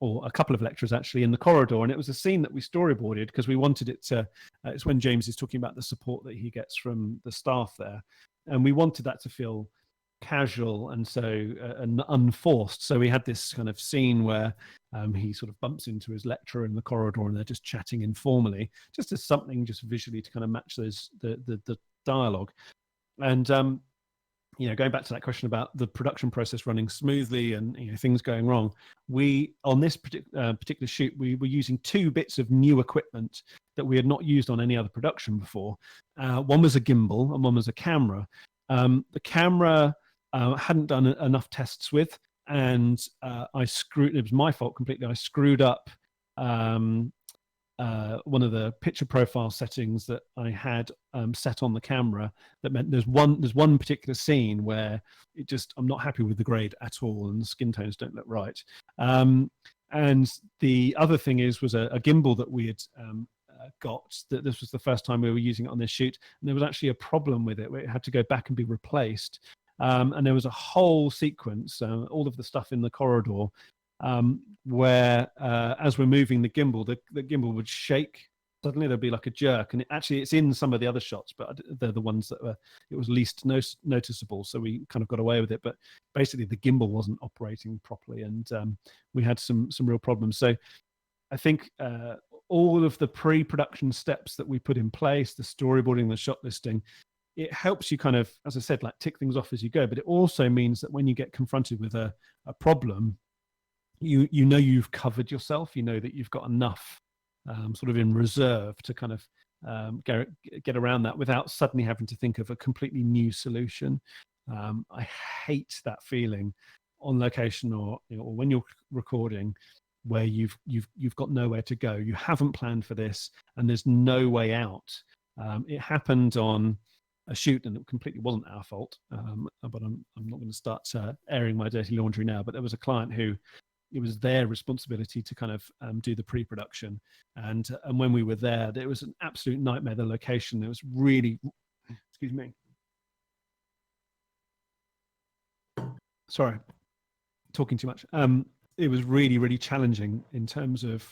or a couple of lecturers actually, in the corridor. And it was a scene that we storyboarded because we wanted it to, it's when James is talking about the support that he gets from the staff there. And we wanted that to feel casual and and unforced. So we had this kind of scene where he sort of bumps into his lecturer in the corridor and they're just chatting informally, just as something just visually to kind of match the dialogue. And going back to that question about the production process running smoothly and things going wrong, we on this particular shoot we were using 2 bits of new equipment that we had not used on any other production before. One was a gimbal and one was a camera. The camera hadn't done enough tests with, and it was my fault completely. I screwed up one of the picture profile settings that I had set on the camera. That meant there's one particular scene where I'm not happy with the grade at all, and the skin tones don't look right. And the other thing was a gimbal that we had got. That this was the first time we were using it on this shoot, and there was actually a problem with it where it had to go back and be replaced. And there was a whole sequence, all of the stuff in the corridor, where as we're moving the gimbal, the gimbal would shake. Suddenly there'd be like a jerk, and it's in some of the other shots, but they're the ones that it was least noticeable, so we kind of got away with it. But basically the gimbal wasn't operating properly, and we had some real problems. So I think all of the pre-production steps that we put in place, the storyboarding, the shot listing, it helps you kind of, as I said, like tick things off as you go. But it also means that when you get confronted with a problem, you know you've covered yourself. You know that you've got enough sort of in reserve to kind of get around that without suddenly having to think of a completely new solution. I hate that feeling on location or when you're recording, where you've got nowhere to go. You haven't planned for this, and there's no way out. It happened on a shoot, and it completely wasn't our fault. But I'm not going to start airing my dirty laundry now. But there was a client who it was their responsibility to kind of do the pre-production, and when we were there, it was an absolute nightmare. The location, it was really, excuse me, sorry, talking too much. It was really, really challenging in terms of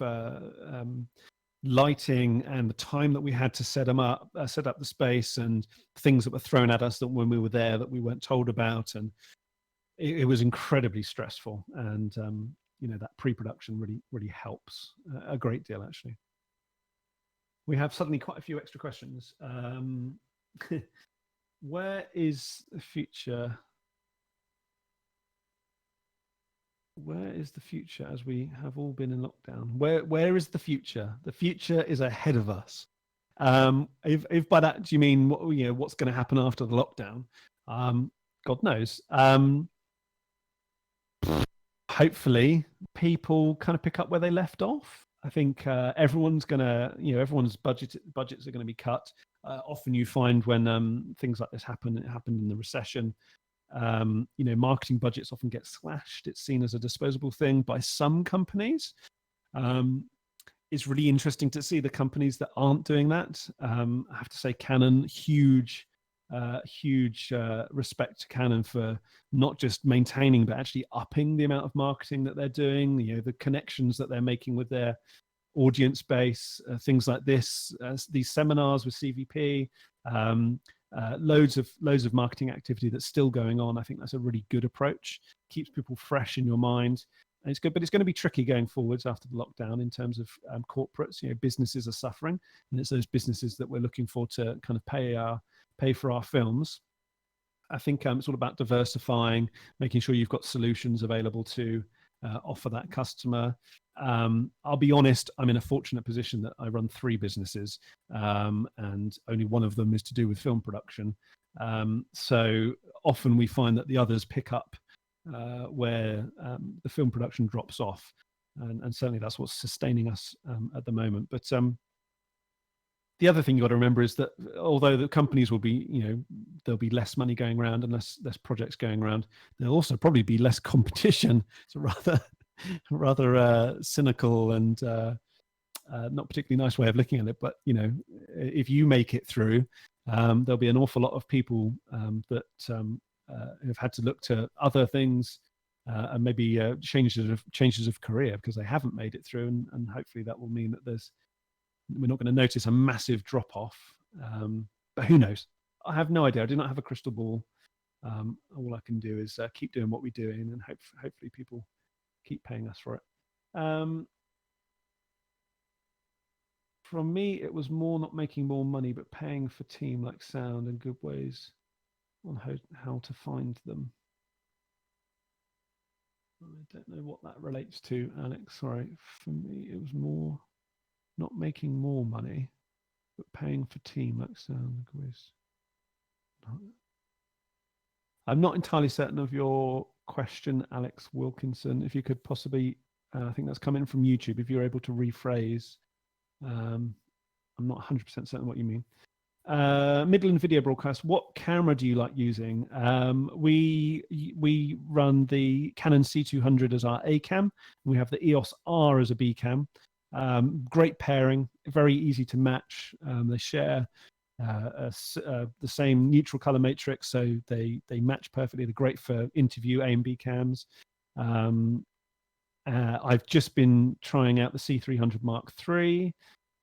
lighting and the time that we had to set up the space, and things that were thrown at us that when we were there that we weren't told about, and it was incredibly stressful. And that pre-production really helps a great deal, actually. We have suddenly quite a few extra questions. Where is the future? Where is the future as we have all been in lockdown? Where is the future? The future is ahead of us. If by that do you mean what's going to happen after the lockdown? God knows. Hopefully people kind of pick up where they left off. I think everyone's budgets are going to be cut. Often you find when things like this happen, it happened in the recession. Marketing budgets often get slashed. It's seen as a disposable thing by some companies. It's really interesting to see the companies that aren't doing that. I have to say, Canon, huge respect to Canon for not just maintaining but actually upping the amount of marketing that they're doing. The connections that they're making with their audience base, things like this, these seminars with CVP. Loads of marketing activity that's still going on. I think that's a really good approach. Keeps people fresh in your mind. it's good, but it's going to be tricky going forwards after the lockdown in terms of corporates. Businesses are suffering, and it's those businesses that we're looking for to kind of pay for our films. I think it's all about diversifying, making sure you've got solutions available to offer that customer. I'll be honest, I'm in a fortunate position that I run 3 businesses, and only one of them is to do with film production. So often we find that the others pick up where the film production drops off, and certainly that's what's sustaining us at the moment. But the other thing you've got to remember is that although the companies will be, there'll be less money going around and less projects going around, there'll also probably be less competition. It's a rather cynical and not particularly nice way of looking at it. But if you make it through, there'll be an awful lot of people that have had to look to other things and maybe changes of career because they haven't made it through, and hopefully that will mean that we're not going to notice a massive drop off, but who knows? I have no idea. I do not have a crystal ball. All I can do is keep doing what we're doing, and hopefully people keep paying us for it. From me, it was more not making more money, but paying for team like sound and good ways on how to find them. I don't know what that relates to, Alex. Sorry. For me, it was more not making more money, but paying for team like sound and good ways. I'm not entirely certain of your question, Alex Wilkinson. If you could possibly, I think that's coming from YouTube, if you're able to rephrase. I'm not 100% certain what you mean. Midland Video Broadcast, what camera do you like using? We run the Canon C200 as our A cam. We have the EOS R as a B cam. Great pairing, very easy to match. They share the same neutral color matrix, so they match perfectly. They're great for interview A and B cams. I've just been trying out the C300 Mark III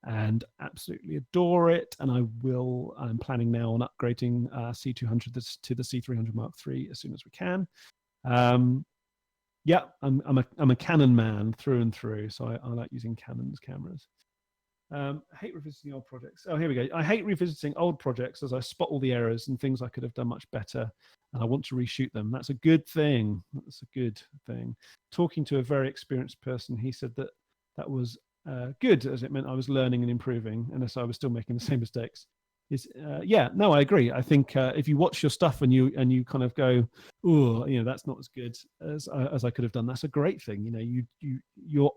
and absolutely adore it. And I'm planning now on upgrading C200 to the C300 Mark III as soon as we can. Yeah, I'm a Canon man through and through, so I like using Canon's cameras. I hate revisiting old projects. Oh, here we go. I hate revisiting old projects as I spot all the errors and things I could have done much better, and I want to reshoot them. That's a good thing. That's a good thing. Talking to a very experienced person, he said that was good, as it meant I was learning and improving, and so I was still making the same mistakes. Yeah, no, I agree. I think if you watch your stuff and you kind of go, oh, that's not as good as I could have done, that's a great thing. You're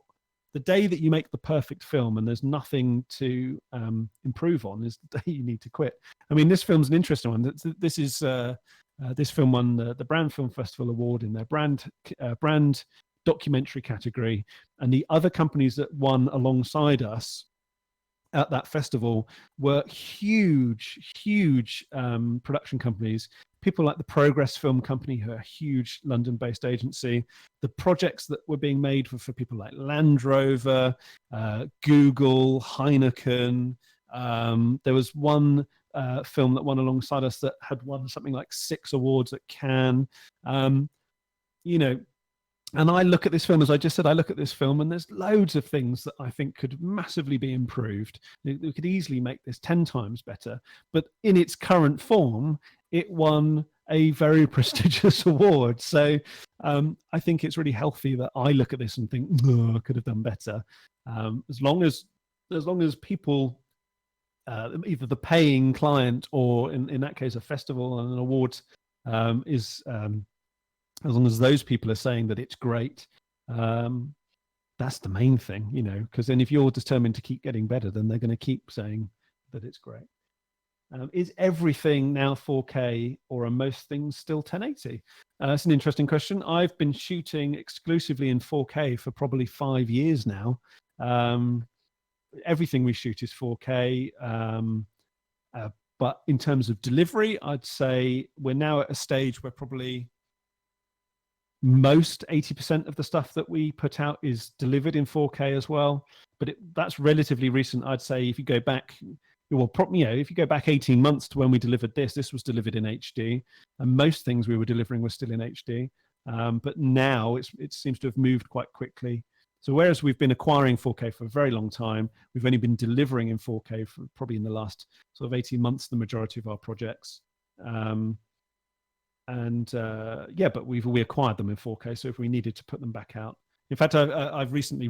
the day that you make the perfect film and there's nothing to improve on is the day you need to quit. I mean, this film's an interesting one. This film won the Brand Film Festival Award in their brand documentary category, and the other companies that won alongside us at that festival were huge production companies. People like the Progress Film Company, who are a huge London-based agency. The projects that were being made were for people like Land Rover, Google, Heineken. There was one film that won alongside us that had won something like 6 awards at Cannes. And I look at this film, as I just said, I look at this film and there's loads of things that I think could massively be improved. We could easily make this 10 times better. But in its current form, it won a very prestigious award. So I think it's really healthy that I look at this and think, I could have done better. As long as people, either the paying client or in that case, a festival and an award as long as those people are saying that it's great, that's the main thing, because then if you're determined to keep getting better, then they're going to keep saying that it's great. Is everything now 4K or are most things still 1080? That's an interesting question. I've been shooting exclusively in 4K for probably 5 years now. Everything we shoot is 4K. But in terms of delivery, I'd say we're now at a stage where probably most 80% of the stuff that we put out is delivered in 4K as well. But that's relatively recent. I'd say if you go back, if you go back 18 months to when we delivered this was delivered in HD, and most things we were delivering were still in HD. But now it seems to have moved quite quickly. So whereas we've been acquiring 4K for a very long time, we've only been delivering in 4K for probably in the last sort of 18 months, the majority of our projects. But we acquired them in 4K. So if we needed to put them back out, in fact, I've recently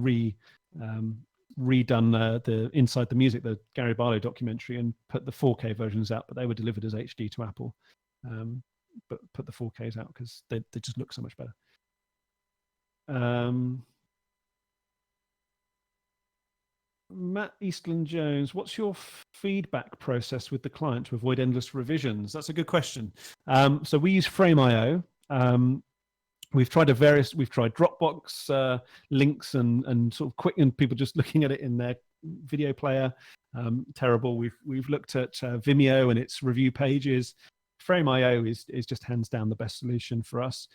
redone the Inside the Music, the Gary Barlow documentary, and put the 4K versions out, but they were delivered as HD to Apple. But put the 4Ks out because they just look so much better. Matt Eastland Jones, what's your feedback process with the client to avoid endless revisions? That's a good question. So we use Frame.io. We've tried Dropbox links and sort of quick, and people just looking at it in their video player. Terrible. We've looked at Vimeo and its review pages. Frame.io is just hands down the best solution for us.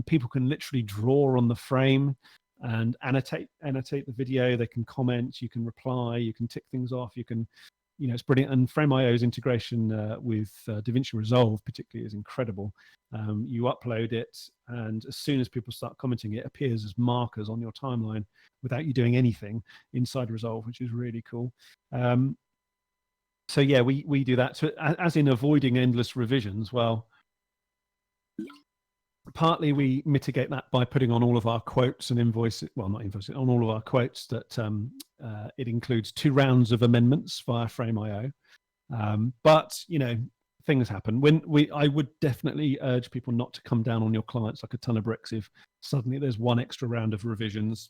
People can literally draw on the frame and annotate the video. They can comment, you can reply, you can tick things off, it's brilliant. And Frame.io's integration with DaVinci Resolve particularly is incredible. You upload it, and as soon as people start commenting, it appears as markers on your timeline without you doing anything inside Resolve, which is really cool. So yeah, we do that. So as in avoiding endless revisions, well, partly we mitigate that by putting on all of our quotes and invoices, well, not invoices, on all of our quotes that it includes 2 rounds of amendments via Frame.io. But, things happen. I would definitely urge people not to come down on your clients like a ton of bricks if suddenly there's one extra round of revisions.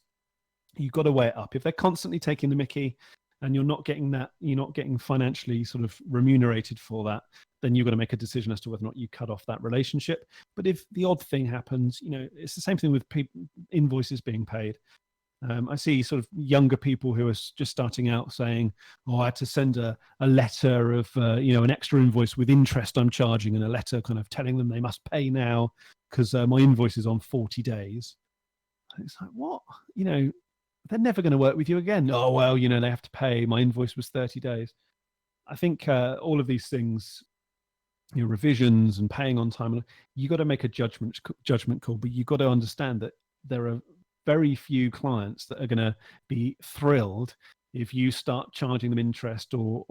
You've got to weigh it up. If they're constantly taking the mickey and you're not getting financially sort of remunerated for that, then you've got to make a decision as to whether or not you cut off that relationship. But if the odd thing happens, it's the same thing with invoices being paid. I see sort of younger people who are just starting out saying, I had to send a letter of, an extra invoice with interest I'm charging, and a letter kind of telling them they must pay now because my invoice is on 40 days. And it's like, what? They're never going to work with you again. Oh, well, they have to pay. My invoice was 30 days. I think all of these things, revisions and paying on time, you got to make a judgment call, but you got to understand that there are very few clients that are going to be thrilled if you start charging them interest or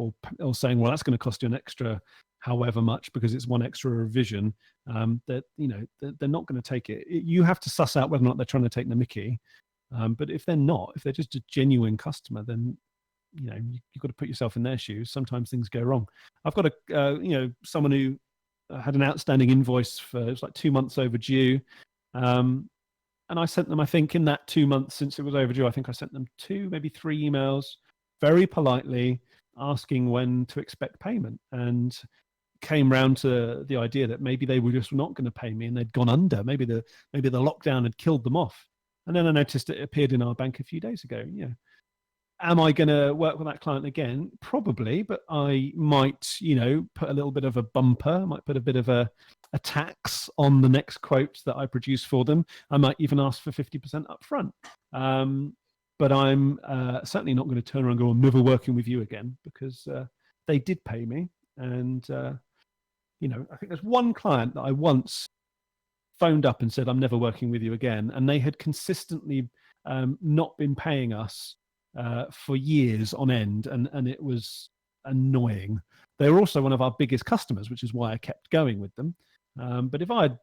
saying, well, that's going to cost you an extra however much because it's one extra revision. That they're not going to take it. You have to suss out whether or not they're trying to take the mickey. But if they're not, if they're just a genuine customer, then you've got to put yourself in their shoes. Sometimes things go wrong. I've got someone who had an outstanding invoice it was like 2 months overdue, and I sent them, I think in that 2 months since it was overdue, I think I sent them 2, maybe 3 emails, very politely asking when to expect payment, and came round to the idea that maybe they were just not going to pay me and they'd gone under. Maybe the lockdown had killed them off. And then I noticed it appeared in our bank a few days ago. Am I going to work with that client again? Probably, but I might, put a little bit of a bumper. I might put a bit of a tax on the next quote that I produce for them. I might even ask for 50% upfront. But I'm certainly not going to turn around and go, I'm never working with you again, because they did pay me. And, I think there's one client that I once phoned up and said, I'm never working with you again. And they had consistently not been paying us for years on end. And it was annoying. They were also one of our biggest customers, which is why I kept going with them. But if I had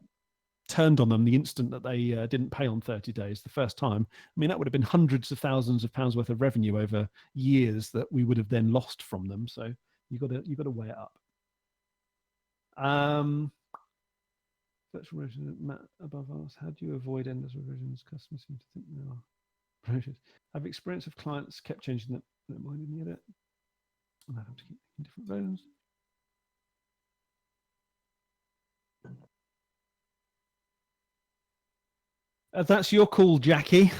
turned on them the instant that they didn't pay on 30 days the first time, that would have been hundreds of thousands of pounds worth of revenue over years that we would have then lost from them. So you've got to weigh it up. Virtual revision, Matt above us. How do you avoid endless revisions? Customers seem to think they are precious. I've experience of clients kept changing that. Why didn't you get it? I might have to keep different versions. That's your call, Jackie.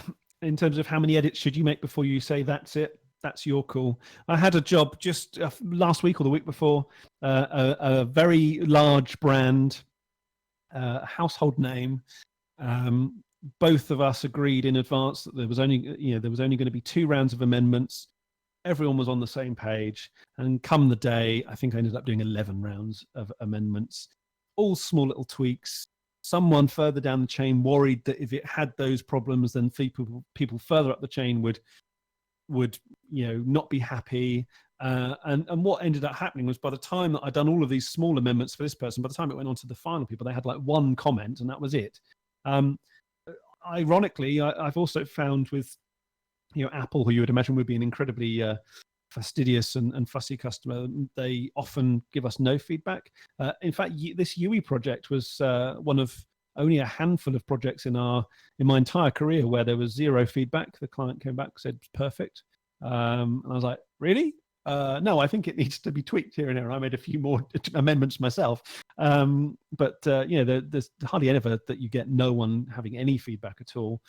In terms of how many edits should you make before you say that's it. That's your call. I had a job just last week or the week before, a very large brand, household name. Both of us agreed in advance that there was only going to be 2 rounds of amendments. Everyone was on the same page, and come the day, I think I ended up doing 11 rounds of amendments, all small little tweaks. someone further down the chain worried that if it had those problems, then people further up the chain would not be happy. And what ended up happening was, by the time that I'd done all of these small amendments for this person, by the time it went on to the final people, they had like one comment, and that was it. Ironically, I've also found with Apple, who you would imagine would be an incredibly fastidious and fussy customer, they often give us no feedback. In fact, this UE project was one of only a handful of projects in my entire career where there was zero feedback. The client came back, said perfect, and I was like, really? No, I think it needs to be tweaked here and there. I made a few more amendments myself, but there's hardly ever that you get no one having any feedback at all.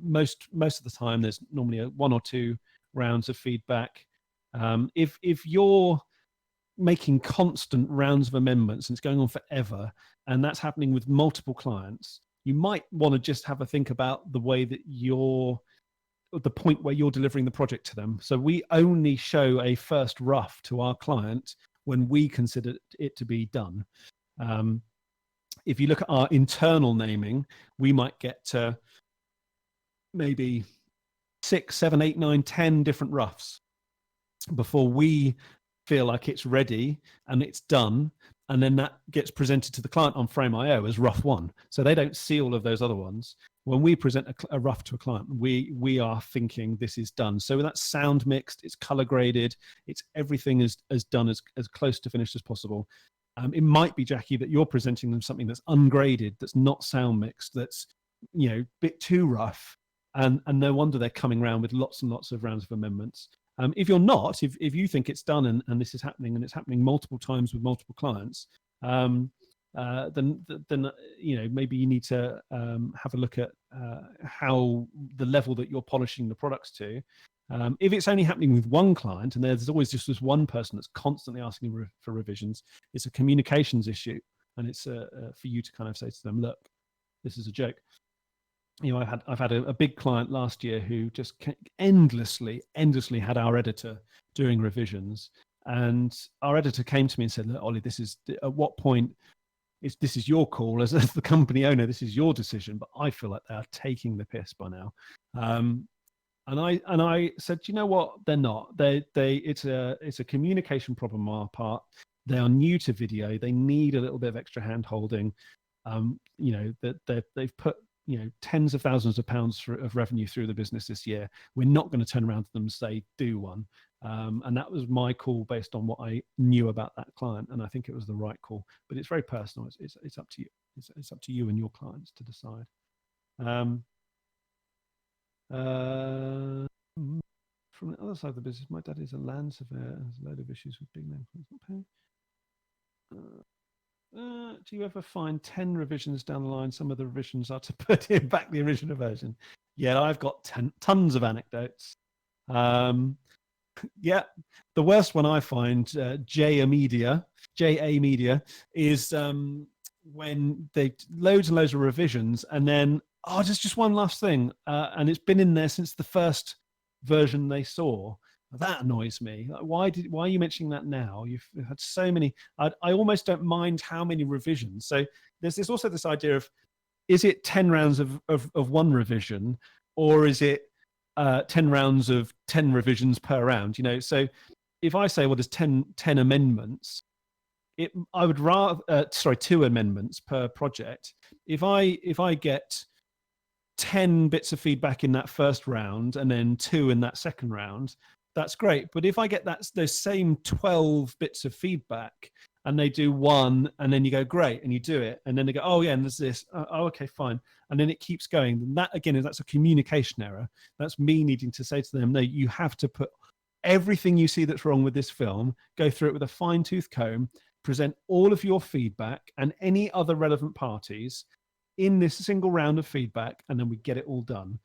Most of the time, there's normally one or two rounds of feedback. If you're making constant rounds of amendments and it's going on forever, and that's happening with multiple clients, you might want to just have a think about the way that the point where you're delivering the project to them. So we only show a first rough to our client when we consider it to be done. If you look at our internal naming, we might get to maybe 6, 7, 8, 9, 10 different roughs before we feel like it's ready and it's done. And then that gets presented to the client on Frame.io as rough one. So they don't see all of those other ones. When we present a rough to a client, we are thinking this is done. So that's sound mixed, it's color graded, it's everything is done as close to finished as possible. It might be, Jackie, that you're presenting them something that's ungraded, that's not sound mixed, that's a bit too rough. And no wonder they're coming around with lots and lots of rounds of amendments. If you're not, if you think it's done and this is happening and it's happening multiple times with multiple clients, then maybe you need to have a look at how the level that you're polishing the products to. If it's only happening with one client and there's always just this one person that's constantly asking for revisions, it's a communications issue, and it's for you to kind of say to them, look, this is a joke. I've had a big client last year who just endlessly had our editor doing revisions, and our editor came to me and said, look, Ollie, this is at what point this is your call as the company owner, this is your decision, but I feel like they are taking the piss by now. And I said, you know what, they're not. It's a communication problem on our part. They are new to video. They need a little bit of extra hand holding. They've put tens of thousands of pounds of revenue through the business this year. We're not going to turn around to them and say, do one. And that was my call based on what I knew about that client. And I think it was the right call, but it's very personal. It's up to you. It's up to you and your clients to decide. From the other side of the business, my dad is a land surveyor and has a load of issues with big name clients not paying. Do you ever find 10 revisions down the line, some of the revisions are to put in back the original version? Yeah, I've got tons of anecdotes. Yeah, the worst one I find, JA Media, is when they loads and loads of revisions, and then just one last thing, and it's been in there since the first version they saw. That annoys me. Like, why are you mentioning that now? You've had so many. I almost don't mind how many revisions. So there's also this idea of, is it 10 rounds of one revision, or is it 10 rounds of 10 revisions per round? So if I say, well, there's 10 amendments, I would rather 2 amendments per project. If I get 10 bits of feedback in that first round and then 2 in that second round, that's great. But if I get those same 12 bits of feedback and they do 1, and then you go, great, and you do it, and then they go, oh yeah, and there's this, okay, fine, and then it keeps going. And that again, that's a communication error. That's me needing to say to them, no, you have to put everything you see that's wrong with this film, go through it with a fine-tooth comb, present all of your feedback and any other relevant parties in this single round of feedback, and then we get it all done.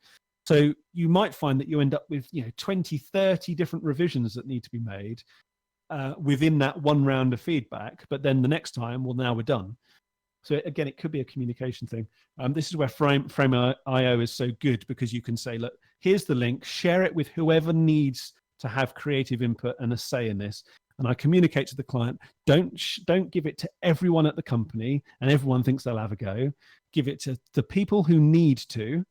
So you might find that you end up with 20, 30 different revisions that need to be made within that one round of feedback. But then the next time, well, now we're done. So again, it could be a communication thing. This is where Frame.io is so good, because you can say, look, here's the link, share it with whoever needs to have creative input and a say in this. and I communicate to the client, don't give it to everyone at the company and everyone thinks they'll have a go. Give it to the people who need to,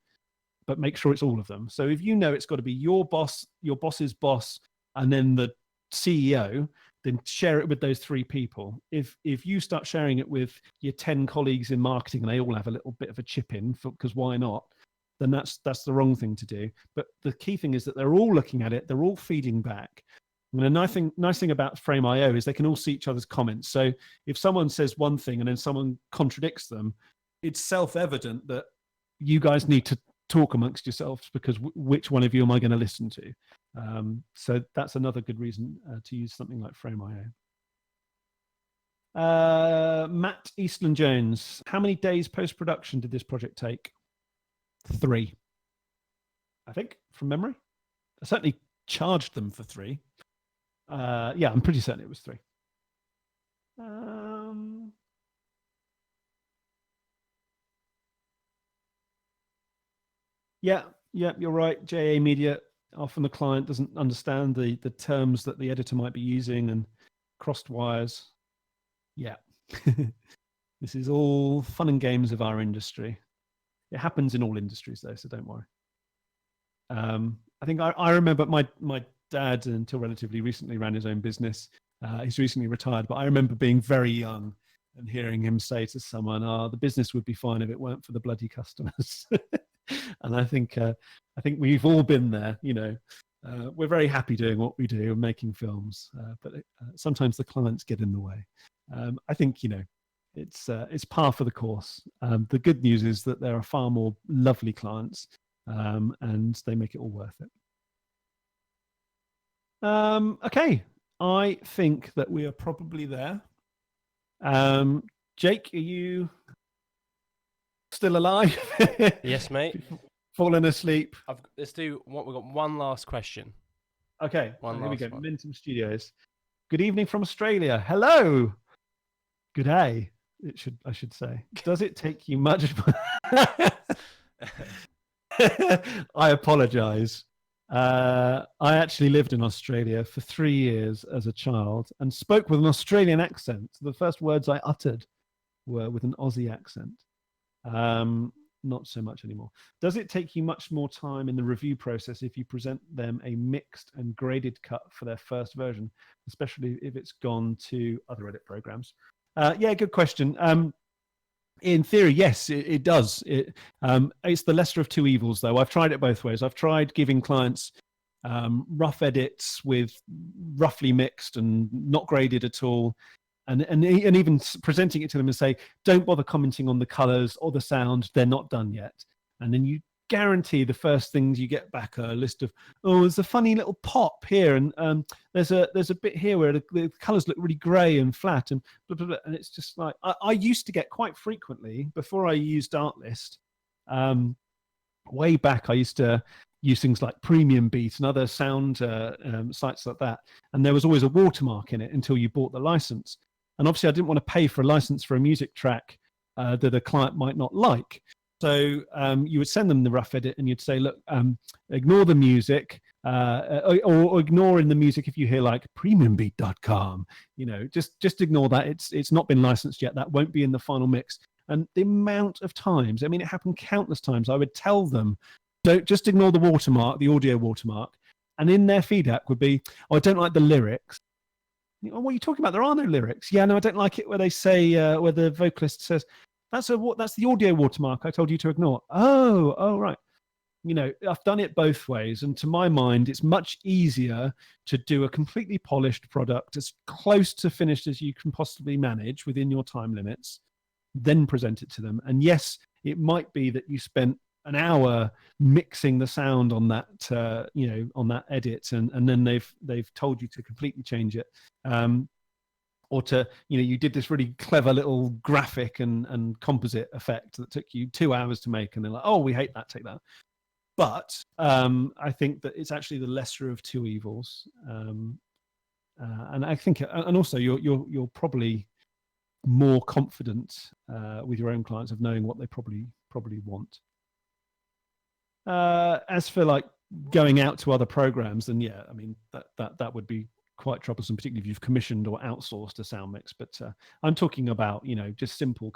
but make sure it's all of them. So if you know it's got to be your boss, your boss's boss, and then the CEO, then share it with those 3 people. If you start sharing it with your 10 colleagues in marketing and they all have a little bit of a chip in, because why not? Then that's the wrong thing to do. But the key thing is that they're all looking at it, they're all feeding back. And the nice thing about Frame.io is they can all see each other's comments. So if someone says one thing and then someone contradicts them, it's self-evident that you guys need to talk amongst yourselves, because which one of you am I going to listen to? So that's another good reason to use something like Frame.io. Matt Eastland Jones, how many days post-production did this project take? 3, I think, from memory. I certainly charged them for 3. Yeah, I'm pretty certain it was 3. Yeah, you're right. JA Media, often the client doesn't understand the terms that the editor might be using and crossed wires. Yeah. This is all fun and games of our industry. It happens in all industries, though, so don't worry. I think I remember my dad, until relatively recently, ran his own business. He's recently retired, but I remember being very young and hearing him say to someone, "Oh, the business would be fine if it weren't for the bloody customers." And I think we've all been there. You know, we're very happy doing what we do, making films, but sometimes the clients get in the way. I think, you know, it's par for the course. The good news is that there are far more lovely clients, and they make it all worth it. Okay, I think that we are probably there. Jake, are you still alive? Yes, mate. Fallen asleep. Let's do what we've got. One last question. Okay, here we go. One. Minton Studios. Good evening from Australia. Hello. Good day. I should say. Does it take you much? I apologize. I actually lived in Australia for 3 years as a child and spoke with an Australian accent. The first words I uttered were with an Aussie accent. Not so much anymore. Does it take you much more time in the review process if you present them a mixed and graded cut for their first version, especially if it's gone to other edit programs? Yeah, good question. In theory, yes, it does. It's the lesser of 2 evils, though. I've tried it both ways. I've tried giving clients rough edits with roughly mixed and not graded at all, and even presenting it to them and say, don't bother commenting on the colors or the sound, they're not done yet. And then you guarantee the first things you get back are a list of, oh, there's a funny little pop here, and there's a bit here where the colors look really gray and flat, and blah, blah, blah. And it's just like, I used to get quite frequently, before I used Artlist, way back, I used to use things like Premium Beat and other sound sites like that, and there was always a watermark in it until you bought the license. And obviously I didn't want to pay for a license for a music track that a client might not like. So you would send them the rough edit and you'd say, look, ignore the music, or ignore in the music if you hear like premiumbeat.com, you know, just ignore that. It's not been licensed yet. That won't be in the final mix. And the amount of times, I mean, it happened countless times. I would tell them, don't just ignore the watermark, the audio watermark. And in their feedback would be, oh, I don't like the lyrics. Oh, what are you talking about? There are no lyrics. Yeah, no, I don't like it where they say, where the vocalist says, that's the audio watermark I told you to ignore. Oh, right. You know, I've done it both ways. And to my mind, it's much easier to do a completely polished product as close to finished as you can possibly manage within your time limits, then present it to them. And yes, it might be that you spent an hour mixing the sound on that, on that edit, and then they've told you to completely change it. Or to, you did this really clever little graphic and composite effect that took you 2 hours to make, and they're like, oh, we hate that, take that. But I think that it's actually the lesser of 2 evils. And I think, and also you're probably more confident with your own clients of knowing what they probably want. As for like going out to other programs, then yeah, I mean that would be quite troublesome, particularly if you've commissioned or outsourced a sound mix. But I'm talking about, just simple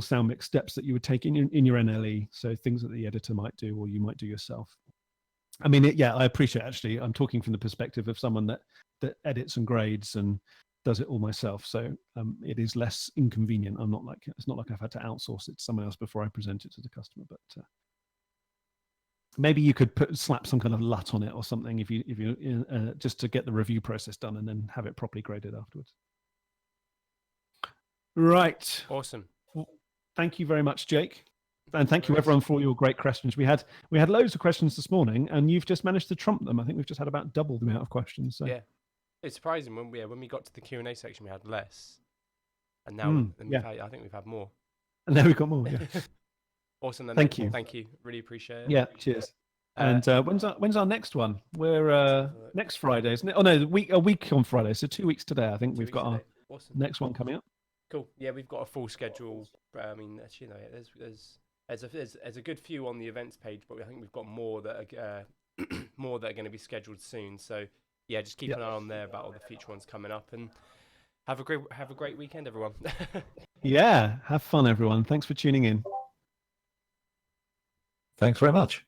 sound mix steps that you would take in your NLE. So things that the editor might do or you might do yourself. I mean, I appreciate, actually, I'm talking from the perspective of someone that edits and grades and does it all myself. So it is less inconvenient. It's not like I've had to outsource it to someone else before I present it to the customer. But maybe you could slap some kind of LUT on it or something if you just to get the review process done and then have it properly graded afterwards. Right. Awesome. Well, thank you very much, Jake. And thank you everyone for all your great questions. We had loads of questions this morning, and you've just managed to trump them. I think we've just had about double the amount of questions. So. Yeah, it's surprising when we got to the Q&A section, we had less, and now I think we've had more. And now we've got more. Yeah. Awesome. Then, thank you. Thank you. Really appreciate it. Yeah. Cheers. And when's our next one? We're next Friday, isn't it? Oh no, a week on Friday. So 2 weeks today. I think we've got our next one coming up. Cool. Yeah, we've got a full schedule. I mean, there's a good few on the events page, but I think we've got more that are going to be scheduled soon. So yeah, just keep an eye on there about all the future ones coming up, and have a great weekend, everyone. Yeah, have fun, everyone. Thanks for tuning in. Thanks very much.